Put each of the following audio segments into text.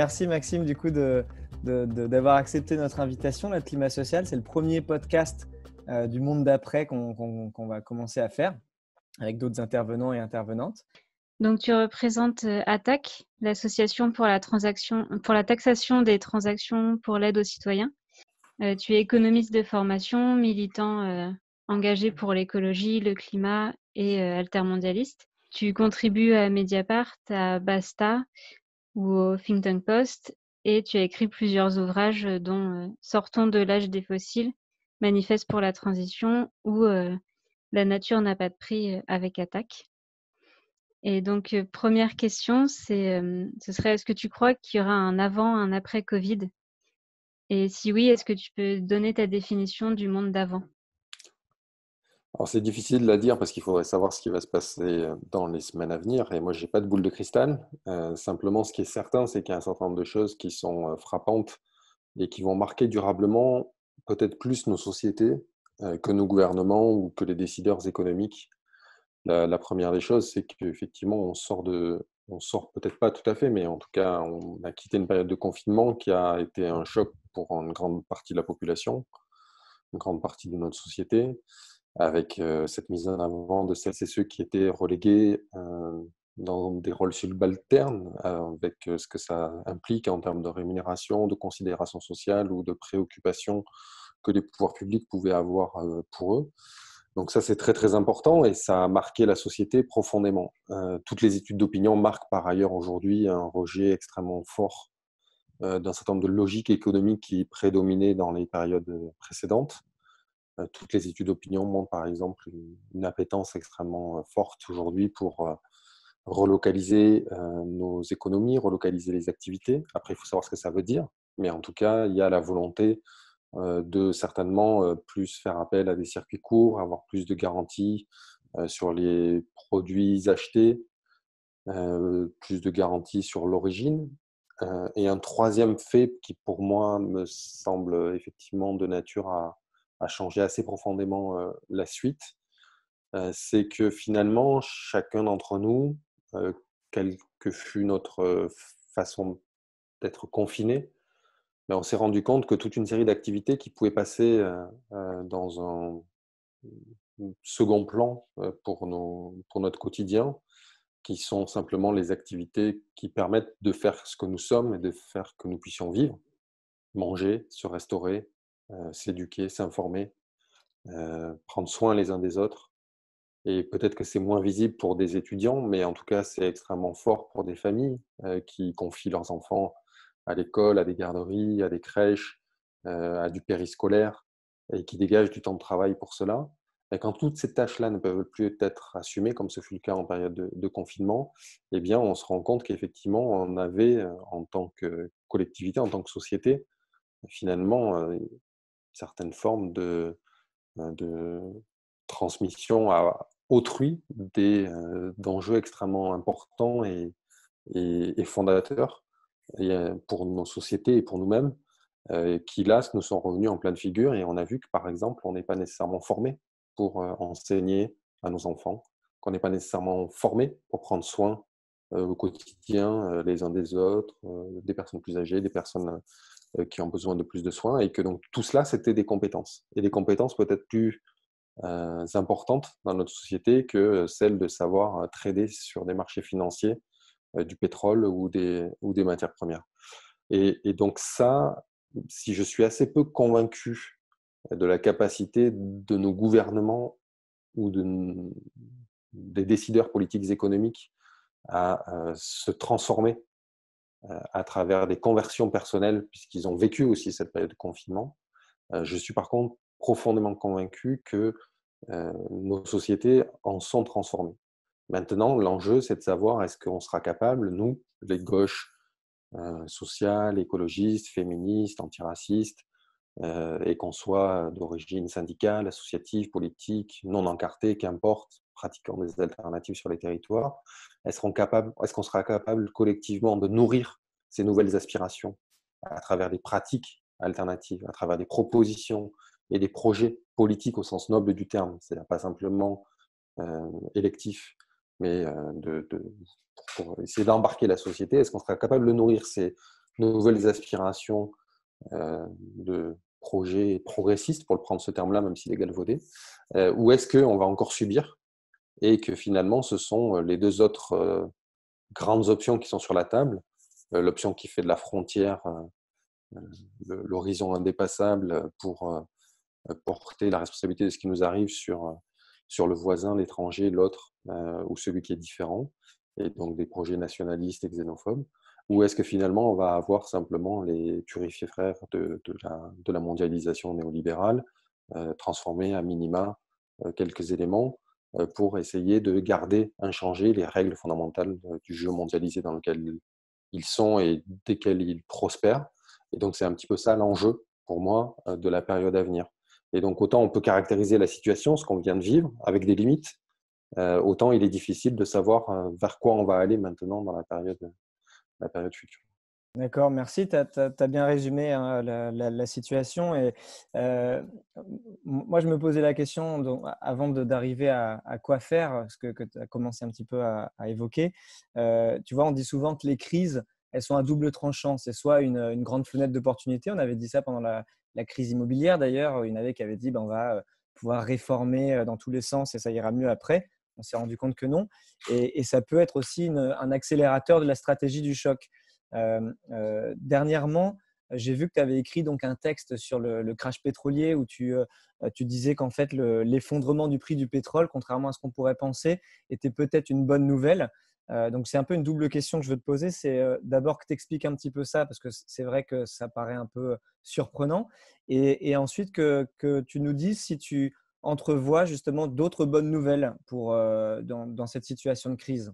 merci Maxime du coup d'avoir accepté notre invitation. Le Climat Social, c'est le premier podcast du monde d'après qu'on va commencer à faire avec d'autres intervenants et intervenantes. Donc, tu représentes ATTAC, l'association pour la taxation des transactions pour l'aide aux citoyens. Tu es économiste de formation, militant engagé pour l'écologie, le climat et altermondialiste. Tu contribues à Mediapart, à Basta ou au Think Tank Post et tu as écrit plusieurs ouvrages dont Sortons de l'âge des fossiles, Manifeste pour la transition ou La nature n'a pas de prix avec ATTAC. Et donc, première question, ce serait est-ce que tu crois qu'il y aura un avant, un après Covid? Et si oui, est-ce que tu peux donner ta définition du monde d'avant? Alors c'est difficile de la dire parce qu'il faudrait savoir ce qui va se passer dans les semaines à venir. Et moi, j'ai pas de boule de cristal. Simplement, ce qui est certain, c'est qu'il y a un certain nombre de choses qui sont frappantes et qui vont marquer durablement peut-être plus nos sociétés que nos gouvernements ou que les décideurs économiques. La première des choses, c'est qu'effectivement, on sort peut-être pas tout à fait, mais en tout cas, on a quitté une période de confinement qui a été un choc pour une grande partie de la population, une grande partie de notre société, avec cette mise en avant de celles et ceux qui étaient relégués dans des rôles subalternes, avec ce que ça implique en termes de rémunération, de considération sociale ou de préoccupation que les pouvoirs publics pouvaient avoir pour eux. Donc ça, c'est très très important et ça a marqué la société profondément. Toutes les études d'opinion marquent par ailleurs aujourd'hui un rejet extrêmement fort d'un certain nombre de logiques économiques qui prédominaient dans les périodes précédentes. Toutes les études d'opinion montrent par exemple une appétence extrêmement forte aujourd'hui pour relocaliser nos économies, relocaliser les activités. Après, il faut savoir ce que ça veut dire, mais en tout cas, il y a la volonté de certainement plus faire appel à des circuits courts, avoir plus de garanties sur les produits achetés, plus de garanties sur l'origine. Et un troisième fait qui, pour moi, me semble effectivement de nature à changer assez profondément la suite, c'est que finalement, chacun d'entre nous, quelle que fût notre façon d'être confiné, ben, on s'est rendu compte que toute une série d'activités qui pouvaient passer dans un second plan pour notre quotidien, qui sont simplement les activités qui permettent de faire ce que nous sommes et de faire que nous puissions vivre, manger, se restaurer, s'éduquer, s'informer, prendre soin les uns des autres. Et peut-être que c'est moins visible pour des étudiants, mais en tout cas, c'est extrêmement fort pour des familles qui confient leurs enfants à l'école, à des garderies, à des crèches, à du périscolaire, et qui dégagent du temps de travail pour cela. Et quand toutes ces tâches-là ne peuvent plus être assumées, comme ce fut le cas en période de confinement, eh bien, on se rend compte qu'effectivement, on avait, en tant que collectivité, en tant que société, finalement, une certaine forme de transmission à autrui d'enjeux extrêmement importants et fondateurs pour nos sociétés et pour nous-mêmes, qui là nous sont revenus en pleine figure et on a vu que par exemple on n'est pas nécessairement formé pour enseigner à nos enfants, qu'on n'est pas nécessairement formé pour prendre soin au quotidien les uns des autres, des personnes plus âgées, des personnes qui ont besoin de plus de soins et que donc tout cela c'était des compétences et des compétences peut-être plus importantes dans notre société que celle de savoir trader sur des marchés financiers du pétrole ou des matières premières. Et donc ça, si je suis assez peu convaincu de la capacité de nos gouvernements ou des décideurs politiques économiques à se transformer à travers des conversions personnelles, puisqu'ils ont vécu aussi cette période de confinement, je suis par contre profondément convaincu que nos sociétés en sont transformées. Maintenant, l'enjeu, c'est de savoir est-ce qu'on sera capable, nous, les gauches sociales, écologistes, féministes, antiracistes, et qu'on soit d'origine syndicale, associative, politique, non encartée, qu'importe, pratiquant des alternatives sur les territoires, est-ce qu'on sera capable collectivement de nourrir ces nouvelles aspirations à travers des pratiques alternatives, à travers des propositions et des projets politiques au sens noble du terme, c'est-à-dire pas simplement électifs, mais pour essayer d'embarquer la société, est-ce qu'on sera capable de nourrir ces nouvelles aspirations de projets progressistes, pour le prendre ce terme-là, même s'il est galvaudé, ou est-ce qu'on va encore subir et que finalement, ce sont les deux autres grandes options qui sont sur la table, l'option qui fait de la frontière l'horizon indépassable pour porter la responsabilité de ce qui nous arrive sur le voisin, l'étranger, l'autre ou celui qui est différent, et donc des projets nationalistes et xénophobes, ou est-ce que finalement on va avoir simplement les purifiés-frères de la mondialisation néolibérale, transformer à minima quelques éléments pour essayer de garder inchangées les règles fondamentales du jeu mondialisé dans lequel ils sont et desquels ils prospèrent. Et donc c'est un petit peu ça l'enjeu pour moi de la période à venir. Et donc autant on peut caractériser la situation, ce qu'on vient de vivre, avec des limites, autant il est difficile de savoir vers quoi on va aller maintenant dans la période future. D'accord, merci. Tu as bien résumé hein, la situation. Et, moi, je me posais la question donc, avant d'arriver à quoi faire, ce que tu as commencé un petit peu à évoquer. Tu vois, on dit souvent que les crises, elles sont à double tranchant. C'est soit une grande fenêtre d'opportunité. On avait dit ça pendant la crise immobilière d'ailleurs. Il y en avait qui avaient dit ben, on va pouvoir réformer dans tous les sens et ça ira mieux après. On s'est rendu compte que non. Et ça peut être aussi un accélérateur de la stratégie du choc. Dernièrement, j'ai vu que tu avais écrit donc un texte sur le crash pétrolier où tu disais qu'en fait l'effondrement du prix du pétrole, contrairement à ce qu'on pourrait penser, était peut-être une bonne nouvelle. Donc c'est un peu une double question que je veux te poser. C'est d'abord que tu expliques un petit peu ça parce que c'est vrai que ça paraît un peu surprenant. Et ensuite que tu nous dises si tu entrevois justement d'autres bonnes nouvelles dans cette situation de crise.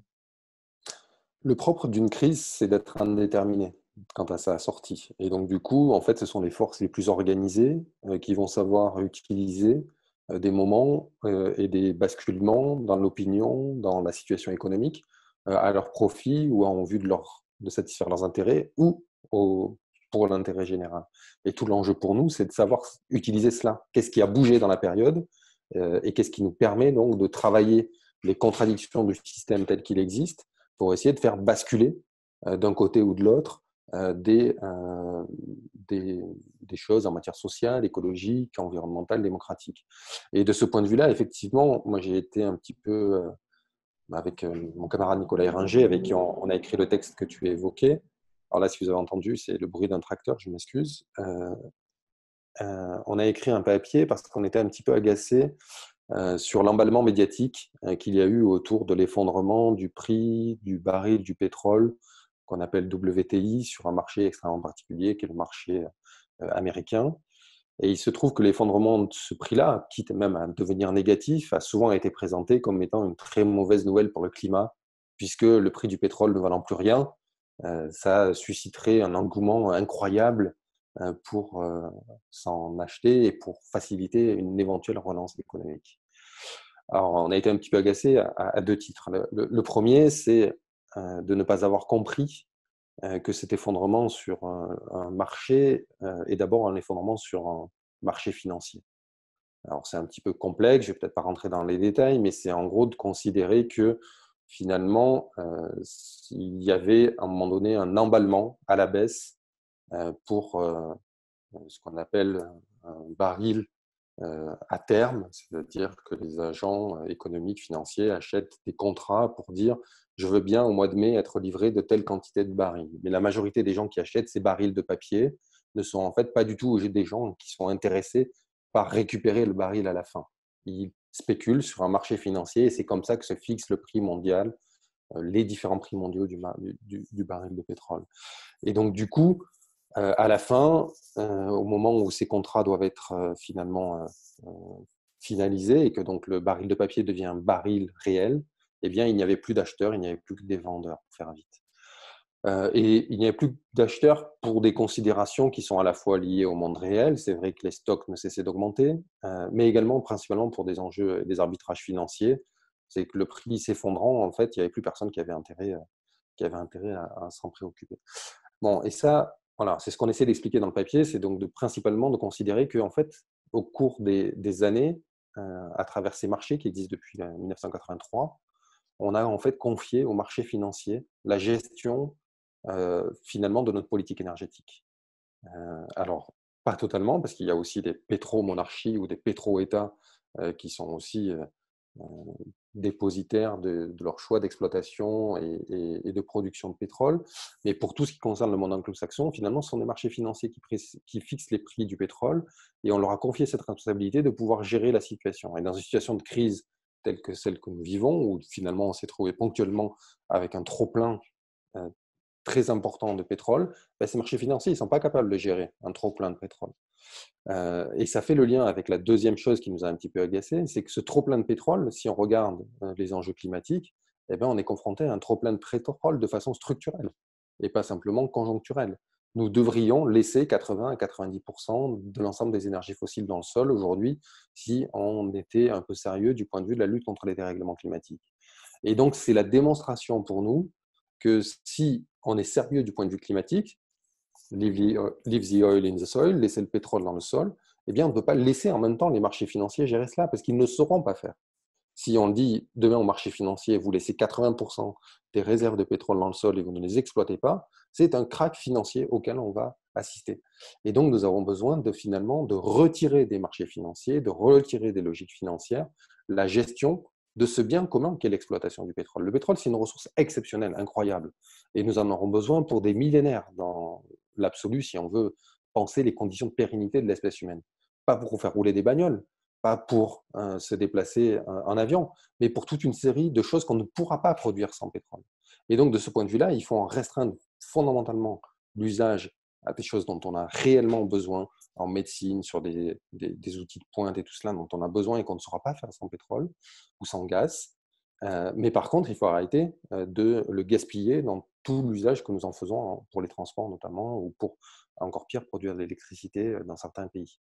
Le propre d'une crise, c'est d'être indéterminé quant à sa sortie. Et donc, du coup, en fait, ce sont les forces les plus organisées qui vont savoir utiliser des moments et des basculements dans l'opinion, dans la situation économique, à leur profit ou en vue de satisfaire leurs intérêts ou pour l'intérêt général. Et tout l'enjeu pour nous, c'est de savoir utiliser cela. Qu'est-ce qui a bougé dans la période et qu'est-ce qui nous permet donc de travailler les contradictions du système tel qu'il existe pour essayer de faire basculer d'un côté ou de l'autre des choses en matière sociale, écologique, environnementale, démocratique. Et de ce point de vue-là, effectivement, moi j'ai été un petit peu avec mon camarade Nicolas Héringer, avec qui on a écrit le texte que tu as évoqué. Alors là, si vous avez entendu, c'est le bruit d'un tracteur, je m'excuse. On a écrit un papier parce qu'on était un petit peu agacé sur l'emballement médiatique qu'il y a eu autour de l'effondrement du prix du baril du pétrole qu'on appelle WTI sur un marché extrêmement particulier qui est le marché américain. Et il se trouve que l'effondrement de ce prix-là, quitte même à devenir négatif, a souvent été présenté comme étant une très mauvaise nouvelle pour le climat, puisque le prix du pétrole ne valant plus rien, ça susciterait un engouement incroyable pour s'en acheter et pour faciliter une éventuelle relance économique. Alors, on a été un petit peu agacé à deux titres. Le premier, c'est de ne pas avoir compris que cet effondrement sur un marché est d'abord un effondrement sur un marché financier. Alors, c'est un petit peu complexe, je ne vais peut-être pas rentrer dans les détails, mais c'est en gros de considérer que finalement, il y avait à un moment donné un emballement à la baisse pour ce qu'on appelle un baril à terme, c'est-à-dire que les agents économiques, financiers achètent des contrats pour dire je veux bien au mois de mai être livré de telle quantité de barils. Mais la majorité des gens qui achètent ces barils de papier ne sont en fait pas du tout des gens qui sont intéressés par récupérer le baril à la fin. Ils spéculent sur un marché financier et c'est comme ça que se fixe le prix mondial, les différents prix mondiaux du baril de pétrole. Et donc du coup, à la fin, au moment où ces contrats doivent être finalement finalisés et que donc le baril de papier devient un baril réel, eh bien, il n'y avait plus d'acheteurs, il n'y avait plus que des vendeurs, pour faire vite. Et il n'y avait plus d'acheteurs pour des considérations qui sont à la fois liées au monde réel. C'est vrai que les stocks ne cessaient d'augmenter, mais également principalement pour des enjeux et des arbitrages financiers. C'est que le prix s'effondrant, en fait, il n'y avait plus personne qui avait intérêt à s'en préoccuper. Bon, et ça, voilà, c'est ce qu'on essaie d'expliquer dans le papier, c'est donc principalement de considérer qu'en fait, au cours des années, à travers ces marchés qui existent depuis 1983, on a en fait confié au marché financier la gestion finalement de notre politique énergétique. Alors, pas totalement, parce qu'il y a aussi des pétromonarchies ou des pétro-États qui sont aussi euh, dépositaires de leur choix d'exploitation et de production de pétrole. Mais pour tout ce qui concerne le monde anglo-saxon, finalement, ce sont des marchés financiers qui fixent les prix du pétrole et on leur a confié cette responsabilité de pouvoir gérer la situation. Et dans une situation de crise telle que celle que nous vivons, où finalement on s'est trouvé ponctuellement avec un trop-plein euh, très important de pétrole, ben, ces marchés financiers ne sont pas capables de gérer un trop-plein de pétrole. Et ça fait le lien avec la deuxième chose qui nous a un petit peu agacé, c'est que ce trop-plein de pétrole, si on regarde les enjeux climatiques, eh ben, on est confronté à un trop-plein de pétrole de façon structurelle et pas simplement conjoncturelle. Nous devrions laisser 80 à 90% de l'ensemble des énergies fossiles dans le sol aujourd'hui si on était un peu sérieux du point de vue de la lutte contre les dérèglements climatiques. Et donc, c'est la démonstration pour nous que si on est sérieux du point de vue climatique, leave the oil in the soil, laisser le pétrole dans le sol, eh bien, on ne peut pas laisser en même temps les marchés financiers gérer cela parce qu'ils ne sauront pas faire. Si on dit demain au marché financier, vous laissez 80% des réserves de pétrole dans le sol et vous ne les exploitez pas, c'est un crack financier auquel on va assister. Et donc, nous avons besoin de finalement de retirer des marchés financiers, de retirer des logiques financières, la gestion de ce bien commun qu'est l'exploitation du pétrole. Le pétrole, c'est une ressource exceptionnelle, incroyable. Et nous en aurons besoin pour des millénaires dans l'absolu si on veut penser les conditions de pérennité de l'espèce humaine. Pas pour faire rouler des bagnoles, pas pour se déplacer en avion, mais pour toute une série de choses qu'on ne pourra pas produire sans pétrole. Et donc, de ce point de vue-là, il faut en restreindre fondamentalement l'usage à des choses dont on a réellement besoin en médecine, sur des outils de pointe et tout cela dont on a besoin et qu'on ne saura pas faire sans pétrole ou sans gaz. Mais par contre, il faut arrêter de le gaspiller dans tout l'usage que nous en faisons pour les transports notamment, ou pour, encore pire, produire de l'électricité dans certains pays.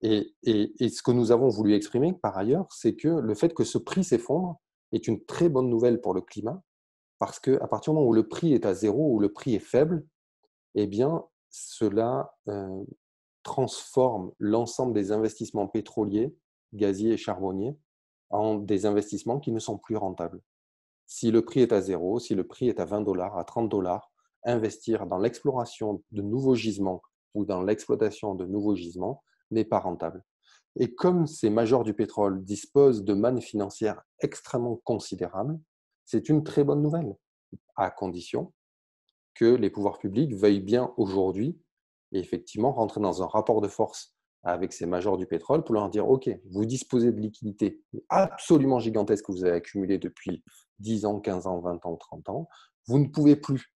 Et ce que nous avons voulu exprimer par ailleurs, c'est que le fait que ce prix s'effondre est une très bonne nouvelle pour le climat, parce qu'à partir du moment où le prix est à zéro, où le prix est faible, eh bien, cela transforme l'ensemble des investissements pétroliers, gaziers et charbonniers en des investissements qui ne sont plus rentables. Si le prix est à zéro, si le prix est à 20 $, à 30 $, investir dans l'exploration de nouveaux gisements ou dans l'exploitation de nouveaux gisements n'est pas rentable. Et comme ces majors du pétrole disposent de mannes financières extrêmement considérables, c'est une très bonne nouvelle, à condition que les pouvoirs publics veuillent bien aujourd'hui et effectivement rentrer dans un rapport de force avec ces majors du pétrole pour leur dire, OK, vous disposez de liquidités absolument gigantesques que vous avez accumulées depuis 10 ans, 15 ans, 20 ans, 30 ans, vous ne pouvez plus,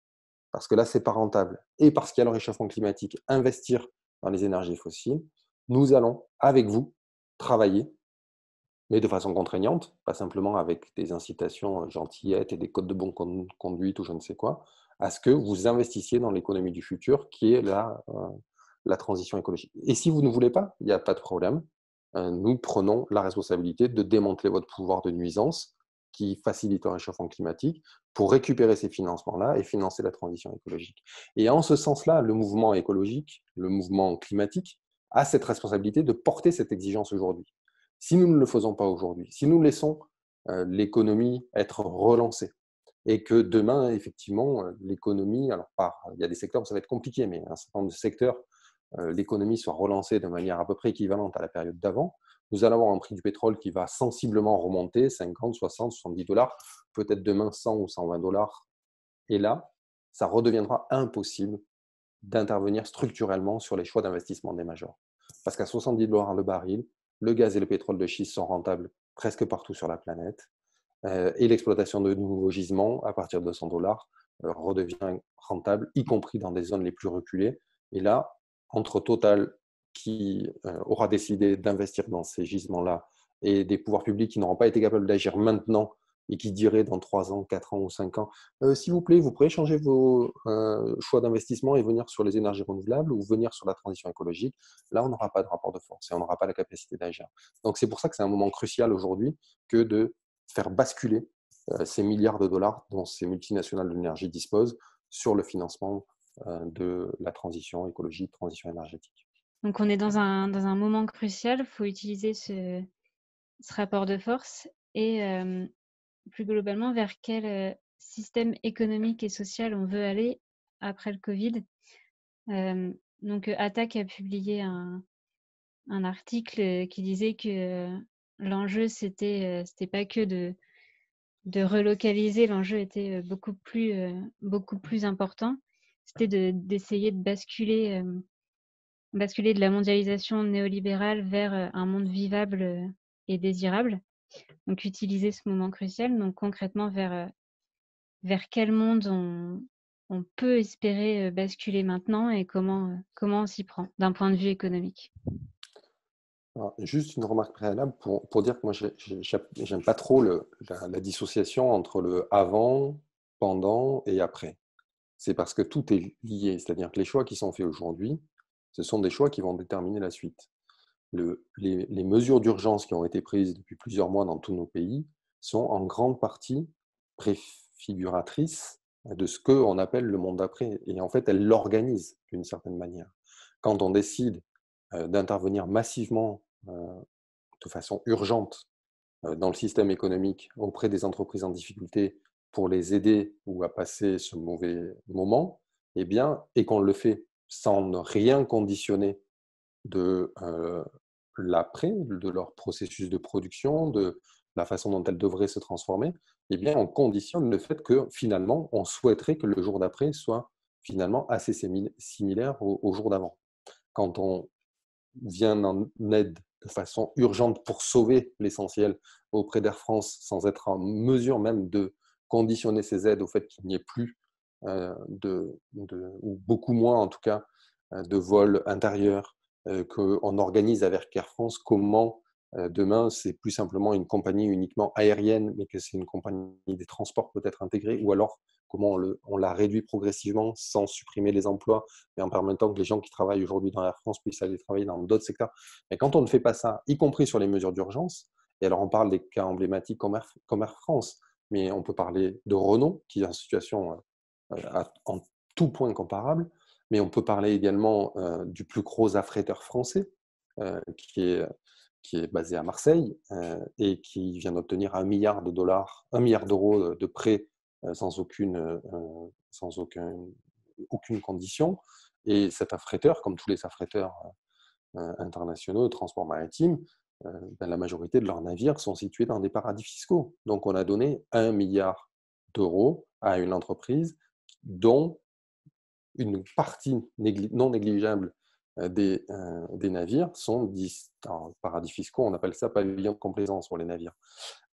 parce que là, ce n'est pas rentable, et parce qu'il y a le réchauffement climatique, investir dans les énergies fossiles, nous allons, avec vous, travailler, mais de façon contraignante, pas simplement avec des incitations gentillettes et des codes de bonne conduite ou je ne sais quoi, à ce que vous investissiez dans l'économie du futur qui est la transition écologique. Et si vous ne voulez pas, il n'y a pas de problème. Nous prenons la responsabilité de démanteler votre pouvoir de nuisance qui facilite le réchauffement climatique pour récupérer ces financements-là et financer la transition écologique. Et en ce sens-là, le mouvement écologique, le mouvement climatique, a cette responsabilité de porter cette exigence aujourd'hui. Si nous ne le faisons pas aujourd'hui, si nous laissons l'économie être relancée, et que demain, effectivement, l'économie, alors il y a des secteurs où ça va être compliqué, mais un certain nombre de secteurs, l'économie soit relancée de manière à peu près équivalente à la période d'avant, nous allons avoir un prix du pétrole qui va sensiblement remonter, 50, 60, 70 $, peut-être demain 100 ou 120 $. Et là, ça redeviendra impossible d'intervenir structurellement sur les choix d'investissement des majors. Parce qu'à 70 $ le baril, le gaz et le pétrole de schiste sont rentables presque partout sur la planète. Et l'exploitation de nouveaux gisements à partir de 100 $ redevient rentable, y compris dans des zones les plus reculées. Et là, entre Total qui aura décidé d'investir dans ces gisements-là et des pouvoirs publics qui n'auront pas été capables d'agir maintenant et qui diraient dans 3 ans, 4 ans ou 5 ans, s'il vous plaît, vous pourrez changer vos choix d'investissement et venir sur les énergies renouvelables ou venir sur la transition écologique. Là, on n'aura pas de rapport de force et on n'aura pas la capacité d'agir. Donc, c'est pour ça que c'est un moment crucial aujourd'hui que de faire basculer ces milliards de dollars dont ces multinationales de l'énergie disposent sur le financement de la transition écologique, transition énergétique. Donc on est dans un moment crucial, il faut utiliser ce rapport de force et plus globalement vers quel système économique et social on veut aller après le Covid. Donc, Attaque a publié un article qui disait que l'enjeu, c'était pas que de relocaliser, l'enjeu était beaucoup plus important. C'était d'essayer de basculer de la mondialisation néolibérale vers un monde vivable et désirable. Donc, utiliser ce moment crucial. Donc, concrètement, vers quel monde on peut espérer basculer maintenant et comment on s'y prend d'un point de vue économique. Alors, juste une remarque préalable pour dire que moi, j'aime pas trop la dissociation entre le avant, pendant et après. C'est parce que tout est lié. C'est-à-dire que les choix qui sont faits aujourd'hui, ce sont des choix qui vont déterminer la suite. Les mesures d'urgence qui ont été prises depuis plusieurs mois dans tous nos pays sont en grande partie préfiguratrices de ce qu'on appelle le monde d'après. Et en fait, elles l'organisent d'une certaine manière. Quand on décide d'intervenir massivement de façon urgente dans le système économique auprès des entreprises en difficulté pour les aider ou à passer ce mauvais moment, eh bien, et qu'on le fait sans ne rien conditionner de l'après, de leur processus de production, de la façon dont elles devraient se transformer, eh bien, on conditionne le fait que finalement, on souhaiterait que le jour d'après soit finalement assez similaire au jour d'avant. Quand on vient en aide de façon urgente pour sauver l'essentiel auprès d'Air France, sans être en mesure même de conditionner ces aides au fait qu'il n'y ait plus ou beaucoup moins en tout cas, de vols intérieurs, qu'on organise avec Air France, comment demain c'est plus simplement une compagnie uniquement aérienne, mais que c'est une compagnie des transports peut-être intégrée, ou alors comment on la réduit progressivement sans supprimer les emplois, mais en permettant que les gens qui travaillent aujourd'hui dans Air France puissent aller travailler dans d'autres secteurs. Mais quand on ne fait pas ça, y compris sur les mesures d'urgence, et alors on parle des cas emblématiques comme Air France, mais on peut parler de Renault, qui est en situation en tout point comparable, mais on peut parler également du plus gros affréteur français, qui est basé à Marseille et qui vient d'obtenir $1 milliard, $1 milliard de prêts sans aucune condition. Et cet affréteur, comme tous les affréteurs internationaux de transport maritime, la majorité de leurs navires sont situés dans des paradis fiscaux. Donc on a donné $1 milliard à une entreprise dont une partie non négligeable des navires sont en paradis fiscaux, on appelle ça pavillon de complaisance pour les navires.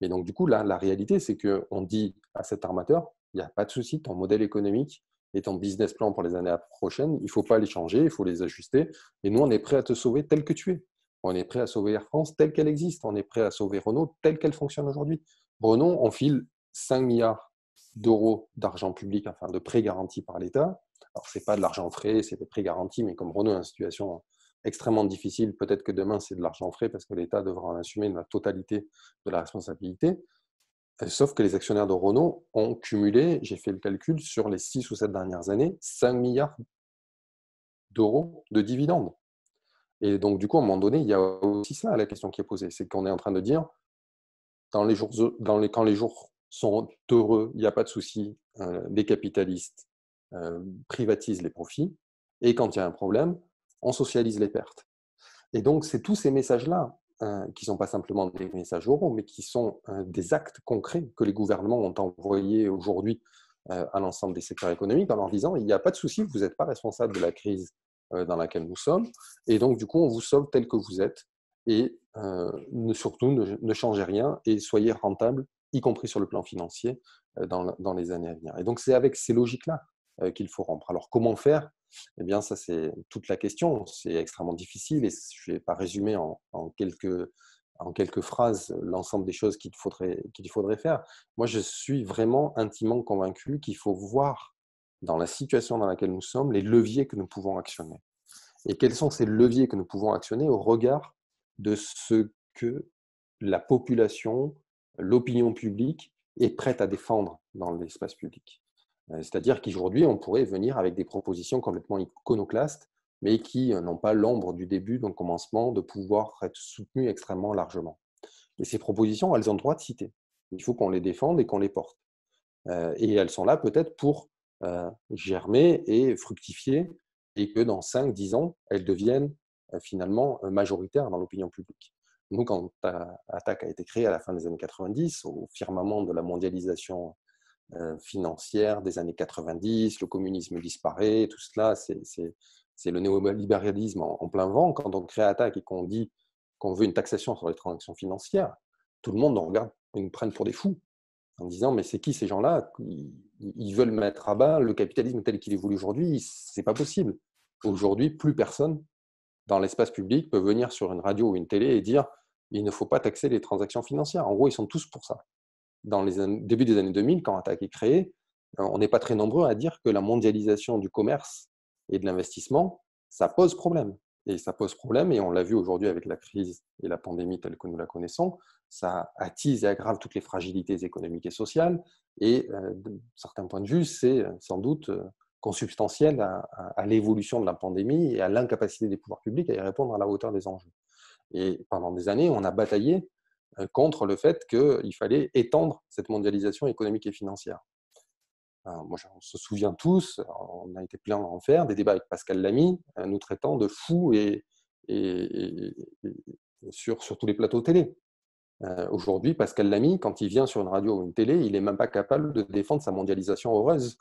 Et donc, du coup, là, la réalité, c'est qu'on dit à cet armateur, il n'y a pas de souci, ton modèle économique et ton business plan pour les années prochaines, il ne faut pas les changer, il faut les ajuster. Et nous, on est prêt à te sauver tel que tu es. On est prêt à sauver Air France telle qu'elle existe. On est prêt à sauver Renault telle qu'elle fonctionne aujourd'hui. Renault, on file 5 milliards d'euros d'argent public, enfin de prêts garantis par l'État. Alors, ce n'est pas de l'argent frais, c'est des prêts garantis, mais comme Renault est en situation extrêmement difficile, peut-être que demain, c'est de l'argent frais parce que l'État devra en assumer la totalité de la responsabilité. Sauf que les actionnaires de Renault ont cumulé, j'ai fait le calcul, sur les 6 ou 7 dernières années, 5 milliards d'euros de dividendes. Et donc, du coup, à un moment donné, il y a aussi ça, la question qui est posée. C'est qu'on est en train de dire, quand les jours sont heureux, il n'y a pas de souci, les capitalistes privatisent les profits, et quand il y a un problème, on socialise les pertes. Et donc, c'est tous ces messages-là qui ne sont pas simplement des messages oraux, mais qui sont des actes concrets que les gouvernements ont envoyés aujourd'hui à l'ensemble des secteurs économiques en leur disant, il n'y a pas de souci, vous n'êtes pas responsable de la crise dans laquelle nous sommes, et donc, du coup, on vous sauve tel que vous êtes, et surtout, ne changez rien, et soyez rentable, y compris sur le plan financier, dans les années à venir. Et donc, c'est avec ces logiques-là qu'il faut rompre. Alors, comment faire ? Eh bien, ça, c'est toute la question. C'est extrêmement difficile et je ne vais pas résumer en quelques phrases l'ensemble des choses qu'il faudrait faire. Moi, je suis vraiment intimement convaincu qu'il faut voir dans la situation dans laquelle nous sommes les leviers que nous pouvons actionner. Et quels sont ces leviers que nous pouvons actionner au regard de ce que la population, l'opinion publique est prête à défendre dans l'espace public. C'est-à-dire qu'aujourd'hui, on pourrait venir avec des propositions complètement iconoclastes, mais qui n'ont pas l'ombre du début, d'un commencement, de pouvoir être soutenues extrêmement largement. Et ces propositions, elles ont le droit de citer. Il faut qu'on les défende et qu'on les porte. Et elles sont là peut-être pour germer et fructifier, et que dans 5-10 ans, elles deviennent finalement majoritaires dans l'opinion publique. Nous, quand Attac a été créé à la fin des années 90, au firmament de la mondialisation financière des années 90, le communisme disparaît, tout cela, c'est le néolibéralisme en plein vent. Quand on crée Attac et qu'on dit qu'on veut une taxation sur les transactions financières, tout le monde nous regarde, ils nous prennent pour des fous, en disant mais c'est qui ces gens-là? Ils veulent mettre à bas le capitalisme tel qu'il évolue aujourd'hui, c'est pas possible. Aujourd'hui, plus personne dans l'espace public peut venir sur une radio ou une télé et dire il ne faut pas taxer les transactions financières. En gros, ils sont tous pour ça. Dans les début des années 2000, quand Attac est créé, on n'est pas très nombreux à dire que la mondialisation du commerce et de l'investissement, ça pose problème. Et ça pose problème, et on l'a vu aujourd'hui avec la crise et la pandémie telle que nous la connaissons, ça attise et aggrave toutes les fragilités économiques et sociales, et de certains points de vue, c'est sans doute consubstantiel à l'évolution de la pandémie et à l'incapacité des pouvoirs publics à y répondre à la hauteur des enjeux. Et pendant des années, on a bataillé contre le fait qu'il fallait étendre cette mondialisation économique et financière. Moi, on se souvient tous, on a été plein en faire, des débats avec Pascal Lamy, nous traitant de fous sur tous les plateaux télé. Aujourd'hui, Pascal Lamy, quand il vient sur une radio ou une télé, il n'est même pas capable de défendre sa mondialisation heureuse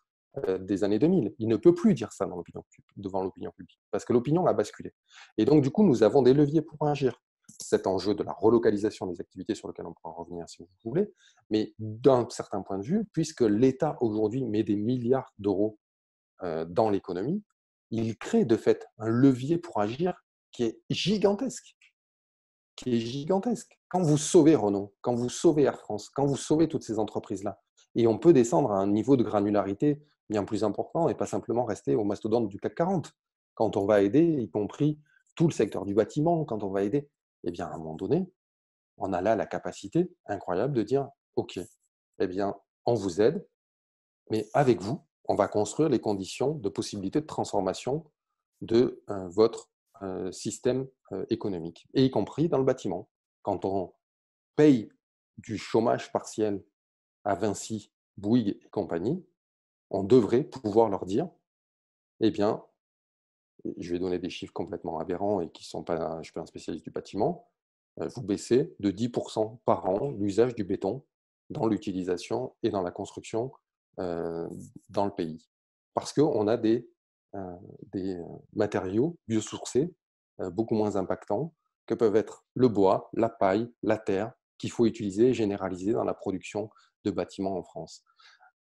des années 2000. Il ne peut plus dire ça devant l'opinion publique, parce que l'opinion a basculé. Et donc, du coup, nous avons des leviers pour agir. Cet enjeu de la relocalisation des activités sur lequel on pourra revenir si vous voulez, mais d'un certain point de vue, puisque l'État aujourd'hui met des milliards d'euros dans l'économie, il crée de fait un levier pour agir qui est gigantesque. Quand vous sauvez Renault, quand vous sauvez Air France, quand vous sauvez toutes ces entreprises-là, et on peut descendre à un niveau de granularité bien plus important et pas simplement rester au mastodonte du CAC 40. Quand on va aider, y compris tout le secteur du bâtiment, quand on va aider, eh bien, à un moment donné, on a là la capacité incroyable de dire « Ok, eh bien, on vous aide, mais avec vous, on va construire les conditions de possibilité de transformation de votre système économique, et y compris dans le bâtiment. Quand on paye du chômage partiel à Vinci, Bouygues et compagnie, on devrait pouvoir leur dire, eh bien, je vais donner des chiffres complètement aberrants et qui ne sont pas, je ne suis pas un spécialiste du bâtiment, vous baissez de 10% par an l'usage du béton dans l'utilisation et dans la construction dans le pays. Parce qu'on a des matériaux biosourcés beaucoup moins impactants que peuvent être le bois, la paille, la terre, qu'il faut utiliser et généraliser dans la production de bâtiments en France.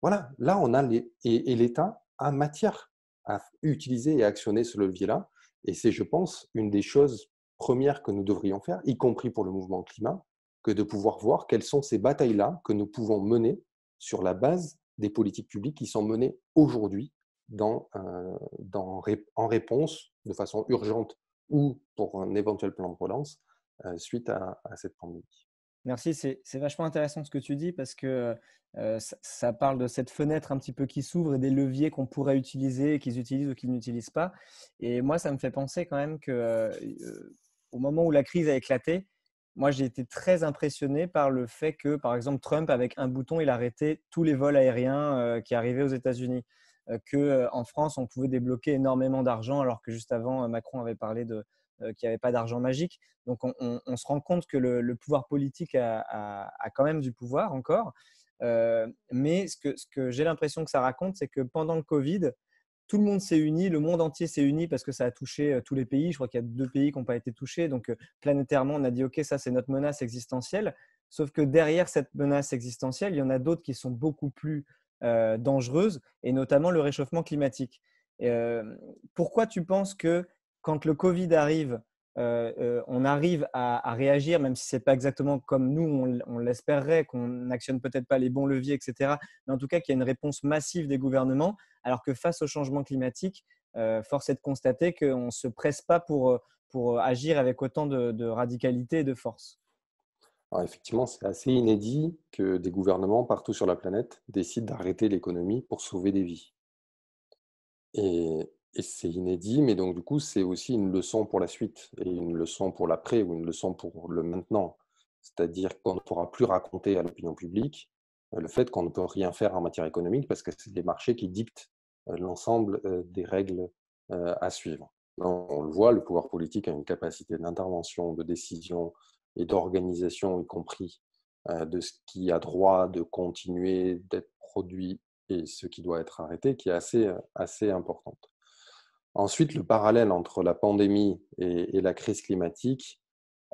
Voilà, là on a et l'État a matière à utiliser et à actionner ce levier-là. Et c'est, je pense, une des choses premières que nous devrions faire, y compris pour le mouvement climat, que de pouvoir voir quelles sont ces batailles-là que nous pouvons mener sur la base des politiques publiques qui sont menées aujourd'hui en réponse de façon urgente ou pour un éventuel plan de relance suite à cette pandémie. Merci, c'est vachement intéressant ce que tu dis parce que ça parle de cette fenêtre un petit peu qui s'ouvre et des leviers qu'on pourrait utiliser, qu'ils utilisent ou qu'ils n'utilisent pas. Et moi, ça me fait penser quand même que au moment où la crise a éclaté, moi, j'ai été très impressionné par le fait que, par exemple, Trump, avec un bouton, il arrêtait tous les vols aériens qui arrivaient aux États-Unis. Qu'en France, on pouvait débloquer énormément d'argent alors que juste avant, Macron avait parlé qu'il n'y avait pas d'argent magique. Donc, on se rend compte que le pouvoir politique a quand même du pouvoir encore. Mais ce que j'ai l'impression que ça raconte, c'est que pendant le Covid, tout le monde s'est uni, le monde entier s'est uni parce que ça a touché tous les pays. Je crois qu'il y a 2 pays qui n'ont pas été touchés. Donc, planétairement, on a dit, OK, ça, c'est notre menace existentielle. Sauf que derrière cette menace existentielle, il y en a d'autres qui sont beaucoup plus dangereuses, et notamment le réchauffement climatique. Pourquoi tu penses que quand le Covid arrive, on arrive à réagir, même si ce n'est pas exactement comme nous, on l'espérerait, qu'on n'actionne peut-être pas les bons leviers, etc. Mais en tout cas, qu'il y a une réponse massive des gouvernements, alors que face au changement climatique, force est de constater qu'on ne se presse pas pour agir avec autant de radicalité et de force. Alors effectivement, c'est assez inédit que des gouvernements partout sur la planète décident d'arrêter l'économie pour sauver des vies. Et c'est inédit, mais donc du coup, c'est aussi une leçon pour la suite, et une leçon pour l'après, ou une leçon pour le maintenant. C'est-à-dire qu'on ne pourra plus raconter à l'opinion publique le fait qu'on ne peut rien faire en matière économique parce que c'est les marchés qui dictent l'ensemble des règles à suivre. On le voit, le pouvoir politique a une capacité d'intervention, de décision et d'organisation, y compris de ce qui a droit de continuer d'être produit et ce qui doit être arrêté, qui est assez importante. Ensuite, le parallèle entre la pandémie et la crise climatique